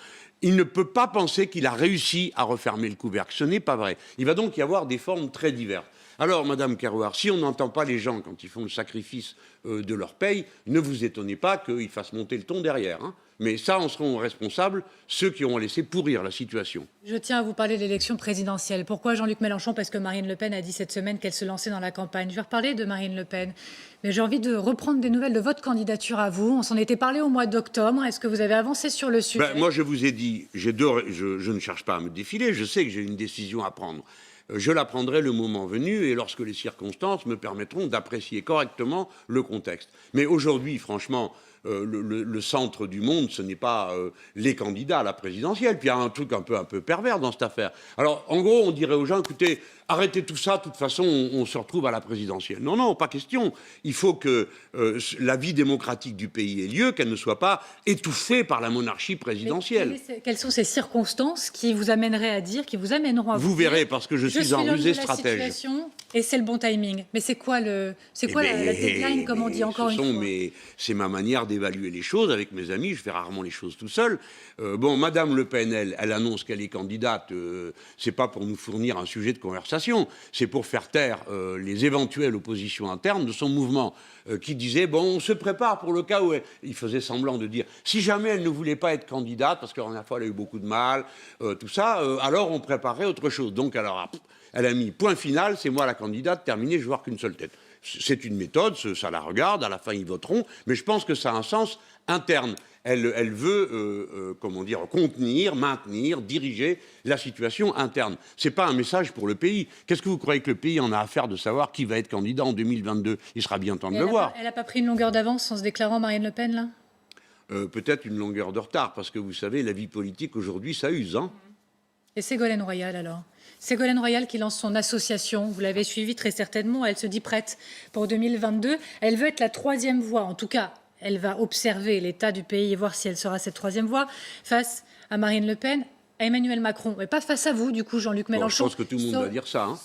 Il ne peut pas penser qu'il a réussi à refermer le couvercle. Ce n'est pas vrai. Il va donc y avoir des formes très diverses. Alors, Madame Carrouard, si on n'entend pas les gens quand ils font le sacrifice de leur paye, ne vous étonnez pas qu'ils fassent monter le ton derrière. Mais ça, en seront responsables ceux qui auront laissé pourrir la situation. Je tiens à vous parler de l'élection présidentielle. Pourquoi Jean-Luc Mélenchon? Parce que Marine Le Pen a dit cette semaine qu'elle se lançait dans la campagne. Je vais reparler de Marine Le Pen. Mais j'ai envie de reprendre des nouvelles de votre candidature à vous. On s'en était parlé au mois d'octobre. Est-ce que vous avez avancé sur le sujet? Moi, je vous ai dit, je ne cherche pas à me défiler. Je sais que j'ai une décision à prendre. Je la prendrai le moment venu et lorsque les circonstances me permettront d'apprécier correctement le contexte. Mais aujourd'hui, franchement, le centre du monde, ce n'est pas les candidats à la présidentielle. Puis il y a un truc un peu pervers dans cette affaire. Alors, en gros, on dirait aux gens, écoutez, arrêtez tout ça, de toute façon, on se retrouve à la présidentielle. Non, non, pas question. Il faut que la vie démocratique du pays ait lieu, qu'elle ne soit pas étouffée par la monarchie présidentielle. Quelles sont ces circonstances qui vous amèneraient à dire, qui vous amèneront à vous verrez, parce que je suis un rusé stratège. Et c'est le bon timing. Mais c'est quoi la deadline, comme on dit encore une fois? C'est ma manière d'évaluer les choses avec mes amis. Je fais rarement les choses tout seul. Bon, Madame Le Pen, elle annonce qu'elle est candidate. C'est pas pour nous fournir un sujet de conversation. C'est pour faire taire les éventuelles oppositions internes de son mouvement, qui disait bon, on se prépare pour le cas où il faisait semblant de dire si jamais elle ne voulait pas être candidate, parce que la dernière fois elle a eu beaucoup de mal, tout ça, alors on préparait autre chose. Donc alors, elle a mis point final, c'est moi la candidate, terminé, je ne vois qu'une seule tête. C'est une méthode, ça la regarde, à la fin ils voteront, mais je pense que ça a un sens interne. Elle veut, comment dire, contenir, maintenir, diriger la situation interne. Ce n'est pas un message pour le pays. Qu'est-ce que vous croyez que le pays en a à faire de savoir qui va être candidat en 2022? Il sera bien temps de le voir. Elle n'a pas pris une longueur d'avance en se déclarant Marine Le Pen, là? Peut-être une longueur de retard, parce que vous savez, la vie politique aujourd'hui, ça use. Hein. Et Ségolène Royal, alors? Ségolène Royal qui lance son association, vous l'avez suivi très certainement, elle se dit prête pour 2022. Elle veut être la troisième voie, en tout cas, elle va observer l'état du pays et voir si elle sera cette troisième voie face à Marine Le Pen, à Emmanuel Macron. Mais pas face à vous, du coup, Jean-Luc Mélenchon. Je pense que tout le monde va dire ça. Hein.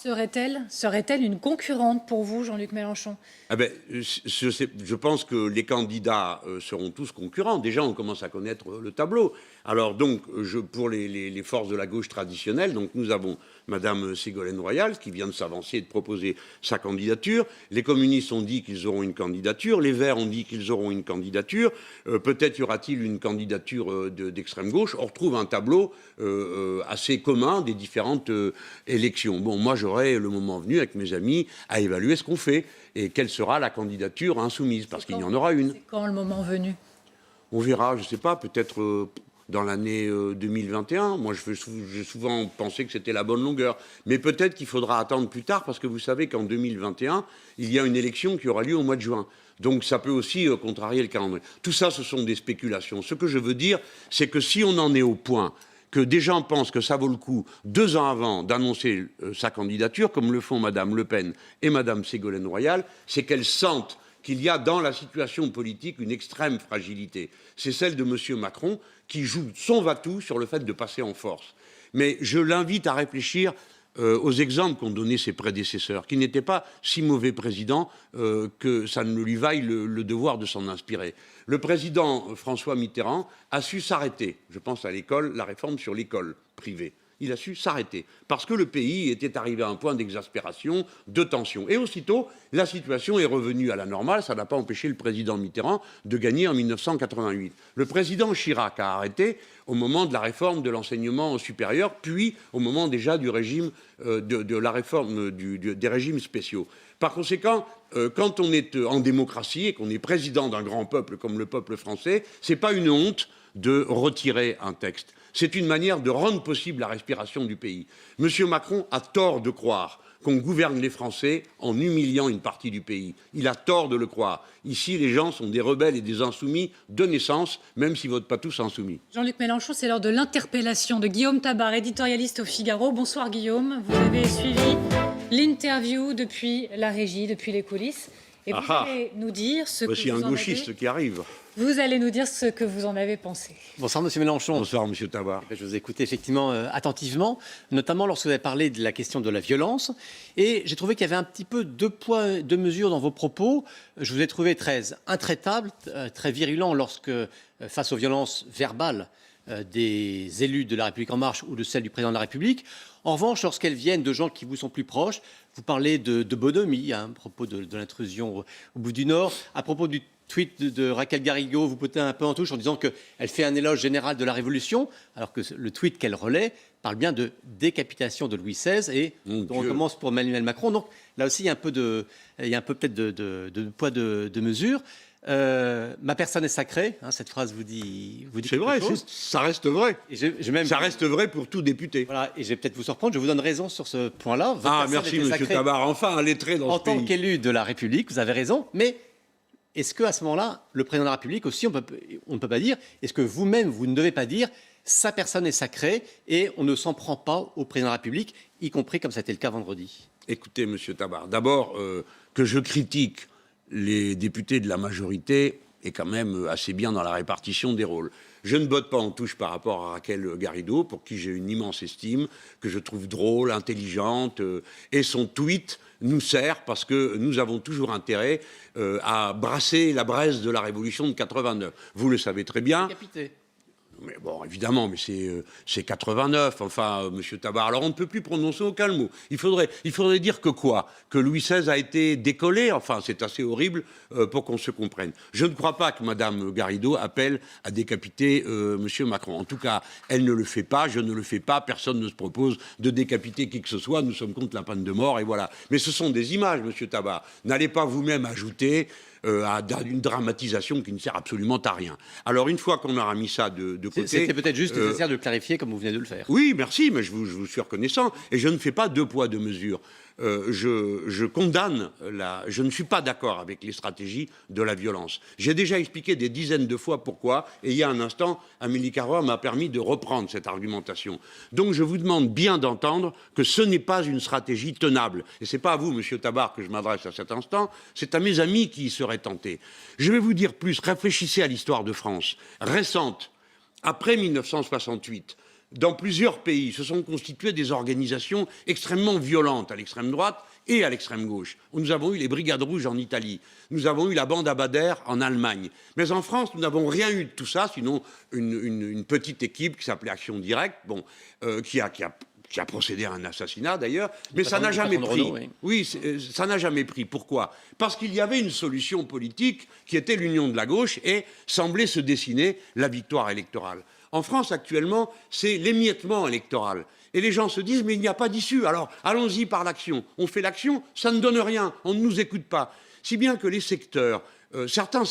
Serait-elle une concurrente pour vous, Jean-Luc Mélenchon? Je pense que les candidats seront tous concurrents. Déjà, on commence à connaître le tableau. Alors donc, pour les forces de la gauche traditionnelle, donc nous avons Madame Ségolène Royal qui vient de s'avancer et de proposer sa candidature. Les communistes ont dit qu'ils auront une candidature. Les Verts ont dit qu'ils auront une candidature. Peut-être y aura-t-il une candidature d'extrême gauche. On retrouve un tableau assez commun des différentes élections. Bon, moi, j'aurai le moment venu avec mes amis à évaluer ce qu'on fait et quelle sera la candidature insoumise, parce qu'il y en aura une. C'est quand le moment venu? On verra, je ne sais pas, peut-être dans l'année 2021. Moi, j'ai souvent pensé que c'était la bonne longueur. Mais peut-être qu'il faudra attendre plus tard, parce que vous savez qu'en 2021, il y a une élection qui aura lieu au mois de juin. Donc ça peut aussi contrarier le calendrier. Tout ça, ce sont des spéculations. Ce que je veux dire, c'est que si on en est au point que des gens pensent que ça vaut le coup, 2 ans avant d'annoncer sa candidature, comme le font Madame Le Pen et Madame Ségolène Royal, c'est qu'elles sentent qu'il y a dans la situation politique une extrême fragilité. C'est celle de M. Macron qui joue son va-tout sur le fait de passer en force. Mais je l'invite à réfléchir aux exemples qu'ont donnés ses prédécesseurs, qui n'étaient pas si mauvais présidents que ça ne lui vaille le devoir de s'en inspirer. Le président François Mitterrand a su s'arrêter, je pense à l'école, la réforme sur l'école privée. Il a su s'arrêter, parce que le pays était arrivé à un point d'exaspération, de tension. Et aussitôt, la situation est revenue à la normale. Ça n'a pas empêché le président Mitterrand de gagner en 1988. Le président Chirac a arrêté au moment de la réforme de l'enseignement supérieur, puis au moment déjà du régime, de la réforme des régimes spéciaux. Par conséquent, quand on est en démocratie et qu'on est président d'un grand peuple comme le peuple français, ce n'est pas une honte de retirer un texte. C'est une manière de rendre possible la respiration du pays. M. Macron a tort de croire qu'on gouverne les Français en humiliant une partie du pays. Il a tort de le croire. Ici, les gens sont des rebelles et des insoumis de naissance, même s'ils ne votent pas tous insoumis. Jean-Luc Mélenchon, c'est l'heure de l'interpellation de Guillaume Tabar, éditorialiste au Figaro. Bonsoir Guillaume, vous avez suivi l'interview depuis la régie, depuis les coulisses. Et vous allez nous dire ce que Voici un gauchiste qui arrive. Vous allez nous dire ce que vous en avez pensé. Bonsoir, Monsieur Mélenchon. Bonsoir, Monsieur Tabar. Je vous ai écouté effectivement attentivement, notamment lorsque vous avez parlé de la question de la violence. Et j'ai trouvé qu'il y avait un petit peu 2 poids, 2 mesures dans vos propos. Je vous ai trouvé très intraitable, très virulent lorsque, face aux violences verbales des élus de La République En Marche ou de celles du président de la République. En revanche, lorsqu'elles viennent de gens qui vous sont plus proches, vous parlez de bonhomie, à propos de l'intrusion au bout du Nord, à propos du tweet de Raquel Garrigo, vous potez un peu en touche en disant qu'elle fait un éloge général de la Révolution, alors que le tweet qu'elle relaie parle bien de décapitation de Louis XVI et on commence pour Emmanuel Macron. Donc là aussi, il y a un peu peut-être de poids de mesure. Ma personne est sacrée, hein, cette phrase vous dit c'est vrai, ça reste vrai. Ça reste vrai pour tout député. Voilà, et je vais peut-être vous surprendre, je vous donne raison sur ce point-là. Merci, Monsieur Tabar, enfin un lettré dans ce pays. En tant qu'élu de la République, vous avez raison, mais est-ce qu'à ce moment-là, le président de la République aussi, on ne peut pas dire, est-ce que vous-même, vous ne devez pas dire, sa personne est sacrée et on ne s'en prend pas au président de la République, y compris comme ça a été le cas vendredi? Écoutez, Monsieur Tabar, d'abord, que je critique les députés de la majorité est quand même assez bien dans la répartition des rôles. Je ne botte pas en touche par rapport à Raquel Garrido, pour qui j'ai une immense estime, que je trouve drôle, intelligente, et son tweet nous sert parce que nous avons toujours intérêt à brasser la braise de la révolution de 89. Vous le savez très bien. Décapité. Mais bon, évidemment, mais c'est 89, enfin, Monsieur Tabar. Alors, on ne peut plus prononcer aucun mot. Il faudrait dire que quoi? Que Louis XVI a été décollé? Enfin, c'est assez horrible pour qu'on se comprenne. Je ne crois pas que Madame Garrido appelle à décapiter Monsieur Macron. En tout cas, elle ne le fait pas, je ne le fais pas, personne ne se propose de décapiter qui que ce soit. Nous sommes contre la peine de mort, et voilà. Mais ce sont des images, Monsieur Tabar. N'allez pas vous-même ajouter à une dramatisation qui ne sert absolument à rien. Alors, une fois qu'on aura mis ça de côté... C'était peut-être juste nécessaire de le clarifier comme vous venez de le faire. Oui, merci, mais je vous suis reconnaissant. Et je ne fais pas deux poids, deux mesures. Je condamne je ne suis pas d'accord avec les stratégies de la violence. J'ai déjà expliqué des dizaines de fois pourquoi, et il y a un instant, Amélie Carrère m'a permis de reprendre cette argumentation. Donc je vous demande bien d'entendre que ce n'est pas une stratégie tenable. Et ce n'est pas à vous, Monsieur Tabar, que je m'adresse à cet instant, c'est à mes amis qui y seraient tentés. Je vais vous dire plus, réfléchissez à l'histoire de France, récente, après 1968. Dans plusieurs pays se sont constituées des organisations extrêmement violentes à l'extrême droite et à l'extrême gauche. Nous avons eu les Brigades Rouges en Italie, nous avons eu la bande Abadère en Allemagne. Mais en France, nous n'avons rien eu de tout ça, sinon une petite équipe qui s'appelait Action Directe, bon, qui a procédé à un assassinat d'ailleurs, mais ça n'a jamais pris. Renault, oui. Oui, ça n'a jamais pris. Pourquoi? Parce qu'il y avait une solution politique qui était l'union de la gauche et semblait se dessiner la victoire électorale. En France, actuellement, c'est l'émiettement électoral. Et les gens se disent, mais il n'y a pas d'issue. Alors, allons-y par l'action. On fait l'action, ça ne donne rien, on ne nous écoute pas. Si bien que les secteurs, certains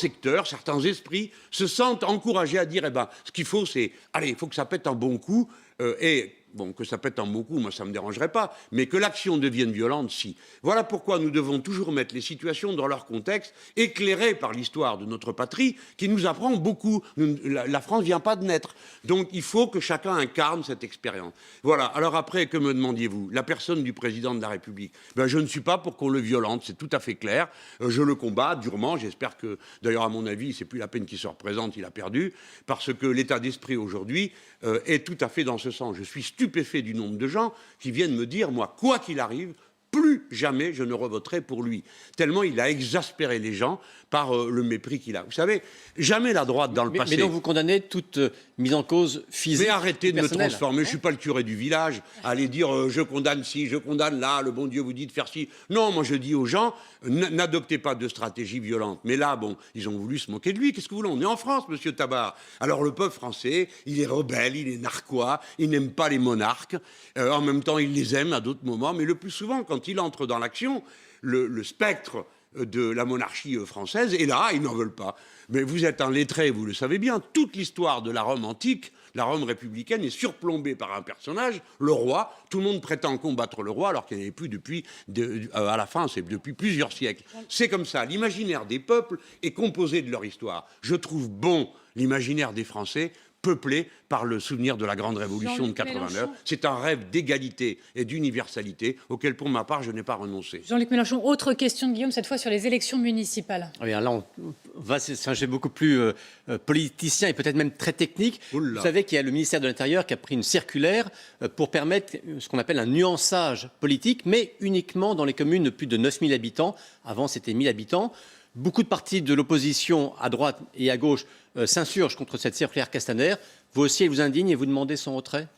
esprits se sentent encouragés à dire, eh ben, ce qu'il faut, c'est, allez, il faut que ça pète un bon coup, bon, que ça pète un bon coup, moi, ça ne me dérangerait pas, mais que l'action devienne violente, si. Voilà pourquoi nous devons toujours mettre les situations dans leur contexte, éclairées par l'histoire de notre patrie, qui nous apprend beaucoup. La France ne vient pas de naître. Donc, il faut que chacun incarne cette expérience. Voilà. Alors après, que me demandiez-vous? La personne du président de la République. Ben, je ne suis pas pour qu'on le violente, c'est tout à fait clair. Je le combats durement. J'espère que, d'ailleurs, à mon avis, c'est plus la peine qu'il se représente, il a perdu, parce que l'état d'esprit aujourd'hui est tout à fait dans ce sens. Je suis stupéfait du nombre de gens qui viennent me dire, moi, quoi qu'il arrive, plus jamais je ne revoterai pour lui. Tellement il a exaspéré les gens par le mépris qu'il a. Vous savez, jamais la droite dans le passé... Mais donc vous condamnez toute mise en cause physique. Mais arrêtez de me transformer, hein? je ne suis pas le curé du village, allez dire je condamne ci, je condamne là, le bon Dieu vous dit de faire ci. Non, moi je dis aux gens, n'adoptez pas de stratégie violente. Mais là, bon, ils ont voulu se moquer de lui. Qu'est-ce que vous voulez? On est en France, Monsieur Tabar. Alors le peuple français, il est rebelle, il est narquois, il n'aime pas les monarques. En même temps, il les aime à d'autres moments, mais le plus souvent, quand il entre dans l'action, le spectre de la monarchie française est là, ils n'en veulent pas. Mais vous êtes un lettré, vous le savez bien, toute l'histoire de la Rome antique, la Rome républicaine est surplombée par un personnage, le roi. Tout le monde prétend combattre le roi alors qu'il n'y en avait plus depuis, à la fin, c'est depuis plusieurs siècles. C'est comme ça, l'imaginaire des peuples est composé de leur histoire. Je trouve bon l'imaginaire des Français peuplé par le souvenir de la grande révolution de 89. C'est un rêve d'égalité et d'universalité auquel, pour ma part, je n'ai pas renoncé. Jean-Luc Mélenchon, autre question de Guillaume, cette fois sur les élections municipales. Oui, là, on va c'est un sujet beaucoup plus politicien et peut-être même très technique. Oula. Vous savez qu'il y a le ministère de l'Intérieur qui a pris une circulaire pour permettre ce qu'on appelle un nuançage politique, mais uniquement dans les communes de plus de 9000 habitants. Avant, c'était 1000 habitants. Beaucoup de partis de l'opposition à droite et à gauche s'insurgent contre cette circulaire Castaner. Vous aussi, elle vous indigne et vous demandez son retrait?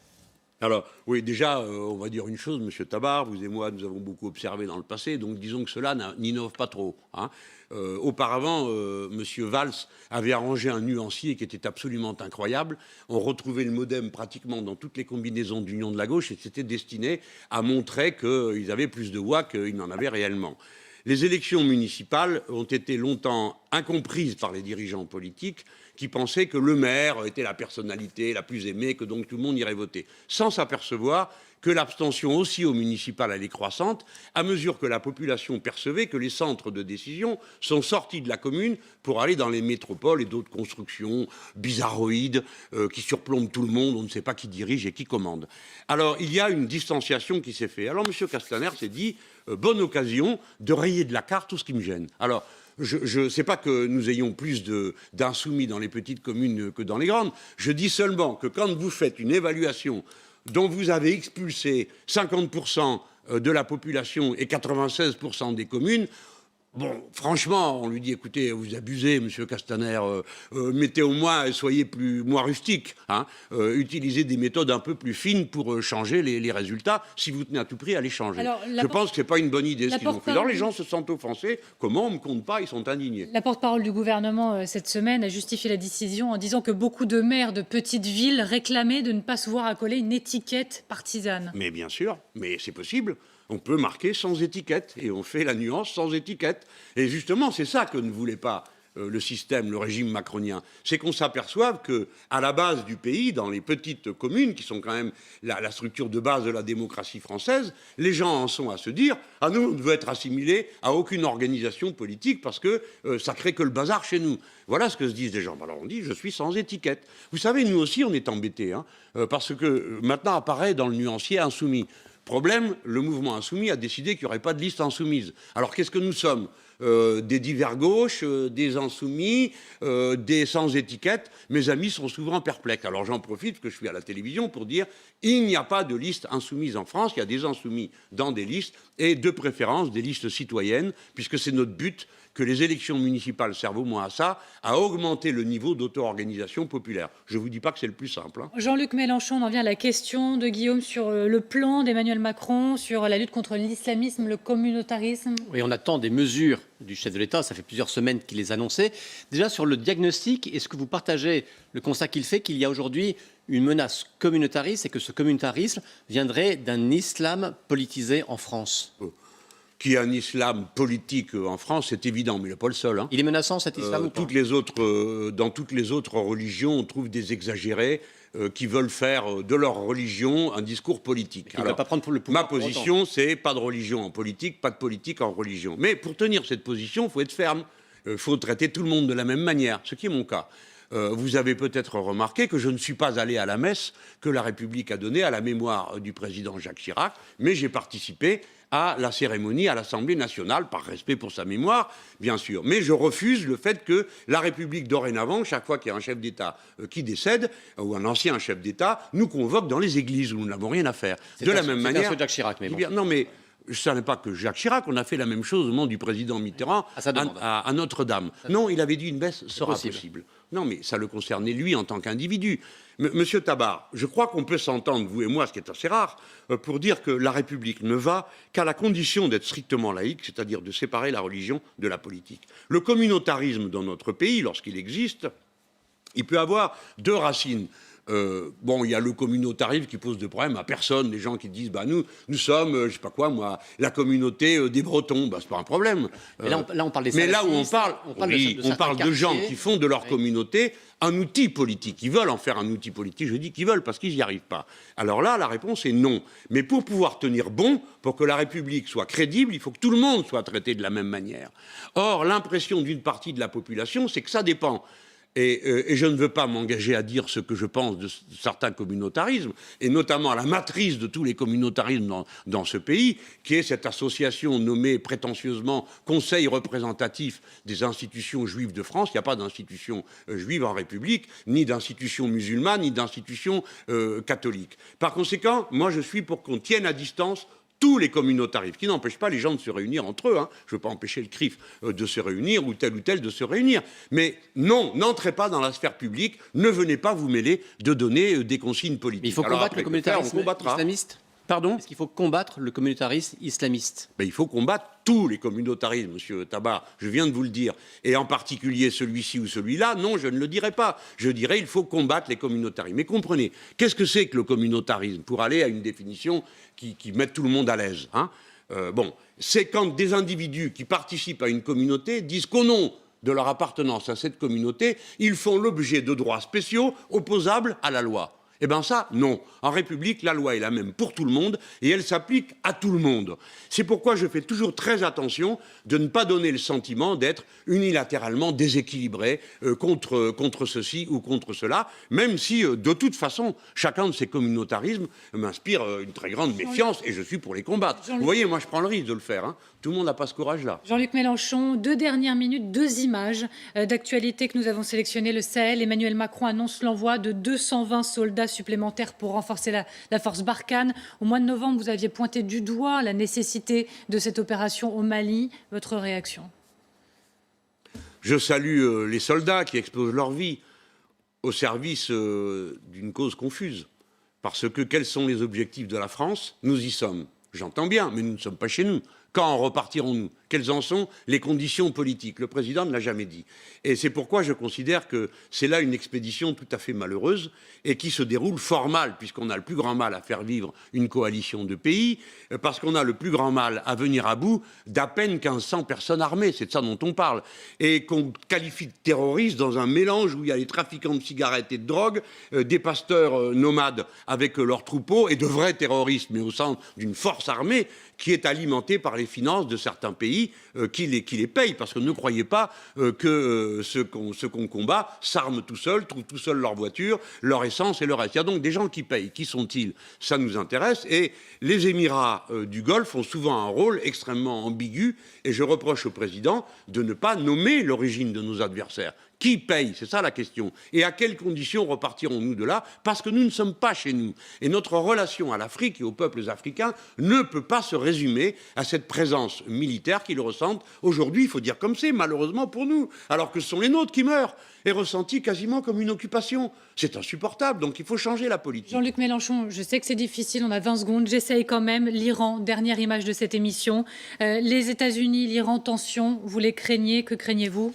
Alors, oui, déjà, on va dire une chose, Monsieur Tabar, vous et moi, nous avons beaucoup observé dans le passé, donc disons que cela n'innove pas trop. Hein. Auparavant, Monsieur Valls avait arrangé un nuancier qui était absolument incroyable. On retrouvait le modem pratiquement dans toutes les combinaisons d'union de la gauche et c'était destiné à montrer qu'ils avaient plus de voix qu'ils n'en avaient réellement. Les élections municipales ont été longtemps incomprises par les dirigeants politiques qui pensaient que le maire était la personnalité la plus aimée, que donc tout le monde irait voter, sans s'apercevoir que l'abstention aussi au municipal allait croissante à mesure que la population percevait que les centres de décision sont sortis de la commune pour aller dans les métropoles et d'autres constructions bizarroïdes qui surplombent tout le monde, on ne sait pas qui dirige et qui commande. Alors il y a une distanciation qui s'est faite. Alors M. Castaner s'est dit bonne occasion de rayer de la carte tout ce qui me gêne. Alors je ne sais pas que nous ayons plus d'insoumis dans les petites communes que dans les grandes. Je dis seulement que quand vous faites une évaluation dont vous avez expulsé 50% de la population et 96% des communes, bon, franchement, on lui dit, écoutez, vous abusez, Monsieur Castaner, mettez au moins, soyez moins rustique, hein, utilisez des méthodes un peu plus fines pour changer les résultats. Si vous tenez à tout prix à les changer. Alors, je pense que ce n'est pas une bonne idée ce qu'ils ont fait. Alors les gens se sentent offensés. Comment on ne me compte pas? Ils sont indignés. La porte-parole du gouvernement cette semaine a justifié la décision en disant que beaucoup de maires de petites villes réclamaient de ne pas se voir accoler une étiquette partisane. Mais bien sûr, mais c'est possible. On peut marquer sans étiquette, et on fait la nuance sans étiquette. Et justement, c'est ça que ne voulait pas le système, le régime macronien. C'est qu'on s'aperçoive qu'à la base du pays, dans les petites communes, qui sont quand même la structure de base de la démocratie française, les gens en sont à se dire « Ah, nous, on ne veut être assimilés à aucune organisation politique parce que ça crée que le bazar chez nous. » Voilà ce que se disent les gens. Alors on dit « Je suis sans étiquette. » Vous savez, nous aussi, on est embêtés, hein, parce que maintenant apparaît dans le nuancier insoumis. Problème, le mouvement insoumis a décidé qu'il n'y aurait pas de liste insoumise. Alors qu'est-ce que nous sommes? Des divers gauches, des insoumis, des sans étiquette. Mes amis sont souvent perplexes. Alors j'en profite que je suis à la télévision pour dire il n'y a pas de liste insoumise en France, il y a des insoumis dans des listes et de préférence des listes citoyennes, puisque c'est notre but que les élections municipales servent au moins à ça, à augmenter le niveau d'auto-organisation populaire. Je ne vous dis pas que c'est le plus simple. Hein. Jean-Luc Mélenchon, on en vient à la question de Guillaume sur le plan d'Emmanuel Macron, sur la lutte contre l'islamisme, le communautarisme. Oui, on attend des mesures du chef de l'État, ça fait plusieurs semaines qu'il les annonçait. Déjà sur le diagnostic, est-ce que vous partagez le constat qu'il fait qu'il y a aujourd'hui une menace communautariste et que ce communautarisme viendrait d'un islam politisé en France? Qu'il y a un islam politique en France, c'est évident, mais il n'est pas le seul. Hein. Il est menaçant cet islam ou pas? Dans toutes les autres religions, on trouve des exagérés qui veulent faire de leur religion un discours politique. Il ne va pas prendre pour le pouvoir. Ma position, c'est pas de religion en politique, pas de politique en religion. Mais pour tenir cette position, il faut être ferme. Il faut traiter tout le monde de la même manière, ce qui est mon cas. Vous avez peut-être remarqué que je ne suis pas allé à la messe que la République a donnée à la mémoire du président Jacques Chirac, mais j'ai participé à la cérémonie à l'Assemblée nationale, par respect pour sa mémoire, bien sûr. Mais je refuse le fait que la République, dorénavant, chaque fois qu'il y a un chef d'État qui décède, ou un ancien chef d'État, nous convoque dans les églises où nous n'avons rien à faire. De la même manière... C'est Jacques Chirac, mais bon. Non, mais... Ce n'est pas que Jacques Chirac, on a fait la même chose au moment du président Mitterrand à Notre-Dame. Non, il avait dit une baisse sera possible. Non, mais ça le concernait lui en tant qu'individu. Monsieur Tabar, je crois qu'on peut s'entendre, vous et moi, ce qui est assez rare, pour dire que la République ne va qu'à la condition d'être strictement laïque, c'est-à-dire de séparer la religion de la politique. Le communautarisme dans notre pays, lorsqu'il existe, il peut avoir deux racines. Bon, il y a le communautarisme qui pose de problèmes à personne. Les gens qui disent, bah nous sommes, je sais pas quoi, moi, la communauté des Bretons. Bah c'est pas un problème. Mais là, on parle des mais là où on parle, on parle de gens qui font de leur communauté un outil politique. Ils veulent en faire un outil politique. Je dis qu'ils veulent parce qu'ils n'y arrivent pas. Alors là, la réponse est non. Mais pour pouvoir tenir bon, pour que la République soit crédible, il faut que tout le monde soit traité de la même manière. Or, l'impression d'une partie de la population, c'est que ça dépend. Et je ne veux pas m'engager à dire ce que je pense de certains communautarismes, et notamment à la matrice de tous les communautarismes dans ce pays, qui est cette association nommée prétentieusement Conseil représentatif des institutions juives de France. Il n'y a pas d'institution juive en République, ni d'institution musulmane, ni d'institution catholique. Par conséquent, moi je suis pour qu'on tienne à distance tous les communautarismes, qui n'empêchent pas les gens de se réunir entre eux. Hein. Je ne veux pas empêcher le CRIF de se réunir ou tel de se réunir. Mais non, n'entrez pas dans la sphère publique, ne venez pas vous mêler de donner des consignes politiques. Mais il faut combattre le communautarisme islamiste. Pardon ? Est-ce qu'il faut combattre le communautarisme islamiste ? Il faut combattre tous les communautarismes, monsieur Tabar, je viens de vous le dire. Et en particulier celui-ci ou celui-là, non, je ne le dirai pas. Je dirais il faut combattre les communautarismes. Mais comprenez, qu'est-ce que c'est que le communautarisme ? Pour aller à une définition qui mette tout le monde à l'aise. Hein, c'est quand des individus qui participent à une communauté disent qu'au nom de leur appartenance à cette communauté, ils font l'objet de droits spéciaux opposables à la loi. Eh bien ça, non. En République, la loi est la même pour tout le monde et elle s'applique à tout le monde. C'est pourquoi je fais toujours très attention de ne pas donner le sentiment d'être unilatéralement déséquilibré contre ceci ou contre cela, même si, de toute façon, chacun de ces communautarismes m'inspire une très grande méfiance et je suis pour les combattre. Vous voyez, moi je prends le risque de le faire. Hein. Tout le monde n'a pas ce courage-là. Jean-Luc Mélenchon, 2 dernières minutes, 2 images d'actualité que nous avons sélectionnées. Le Sahel, Emmanuel Macron annonce l'envoi de 220 soldats supplémentaires pour renforcer la force Barkhane. Au mois de novembre, vous aviez pointé du doigt la nécessité de cette opération au Mali. Votre réaction? Je salue les soldats qui exposent leur vie au service d'une cause confuse. Parce que quels sont les objectifs de la France? Nous y sommes. J'entends bien, mais nous ne sommes pas chez nous. Quand repartirons-nous? Quelles en sont les conditions politiques? Le président ne l'a jamais dit. Et c'est pourquoi je considère que c'est là une expédition tout à fait malheureuse et qui se déroule fort mal, puisqu'on a le plus grand mal à faire vivre une coalition de pays, parce qu'on a le plus grand mal à venir à bout d'à peine 1500 personnes armées. C'est de ça dont on parle. Et qu'on qualifie de terroristes dans un mélange où il y a les trafiquants de cigarettes et de drogue, des pasteurs nomades avec leurs troupeaux et de vrais terroristes, mais au sein d'une force armée qui est alimentée par les finances de certains pays qui les payent. Parce que ne croyez pas que ceux qu'on combat s'arment tout seuls, trouvent tout seuls leur voiture, leur essence et le reste. Il y a donc des gens qui payent. Qui sont-ils? Ça nous intéresse. Et les Émirats du Golfe ont souvent un rôle extrêmement ambigu. Et je reproche au président de ne pas nommer l'origine de nos adversaires. Qui paye? C'est ça la question. Et à quelles conditions repartirons-nous de là? Parce que nous ne sommes pas chez nous. Et notre relation à l'Afrique et aux peuples africains ne peut pas se résumer à cette présence militaire qu'ils ressentent aujourd'hui, il faut dire comme c'est, malheureusement pour nous, alors que ce sont les nôtres qui meurent, et ressentis quasiment comme une occupation. C'est insupportable, donc il faut changer la politique. Jean-Luc Mélenchon, je sais que c'est difficile, on a 20 secondes, j'essaye quand même. L'Iran, dernière image de cette émission. Les États-Unis, l'Iran, tension, vous les craignez, que craignez-vous?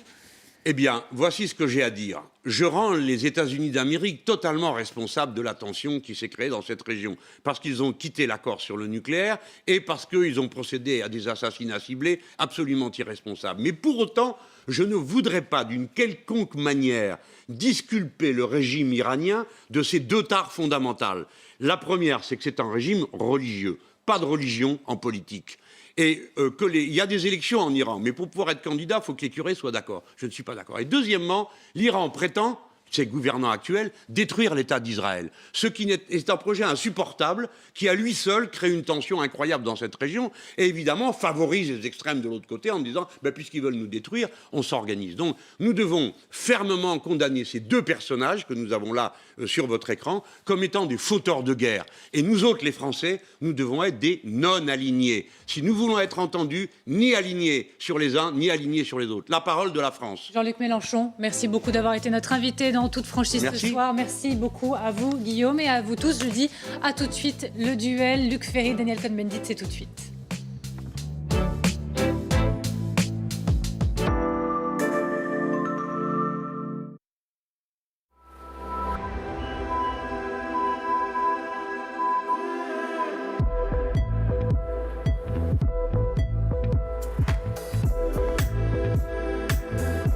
Eh bien, voici ce que j'ai à dire. Je rends les États-Unis d'Amérique totalement responsables de la tension qui s'est créée dans cette région, parce qu'ils ont quitté l'accord sur le nucléaire et parce qu'ils ont procédé à des assassinats ciblés absolument irresponsables. Mais pour autant, je ne voudrais pas d'une quelconque manière disculper le régime iranien de ces 2 tares fondamentales. La première, c'est que c'est un régime religieux, pas de religion en politique. Et il y a des élections en Iran, mais pour pouvoir être candidat, il faut que les curés soient d'accord. Je ne suis pas d'accord. Et deuxièmement, l'Iran prétend, ses gouvernants actuels, détruire l'État d'Israël. Ce qui est un projet insupportable qui, à lui seul, crée une tension incroyable dans cette région et évidemment favorise les extrêmes de l'autre côté en disant puisqu'ils veulent nous détruire, on s'organise. Donc nous devons fermement condamner ces 2 personnages que nous avons là sur votre écran comme étant des fauteurs de guerre. Et nous autres, les Français, nous devons être des non-alignés. Si nous voulons être entendus, ni alignés sur les uns, ni alignés sur les autres. La parole de la France. Jean-Luc Mélenchon, merci beaucoup d'avoir été notre invité en toute franchise ce soir. Merci beaucoup à vous, Guillaume, et à vous tous. Je dis à tout de suite le duel. Luc Ferry, Daniel Cohn-Bendit, c'est tout de suite.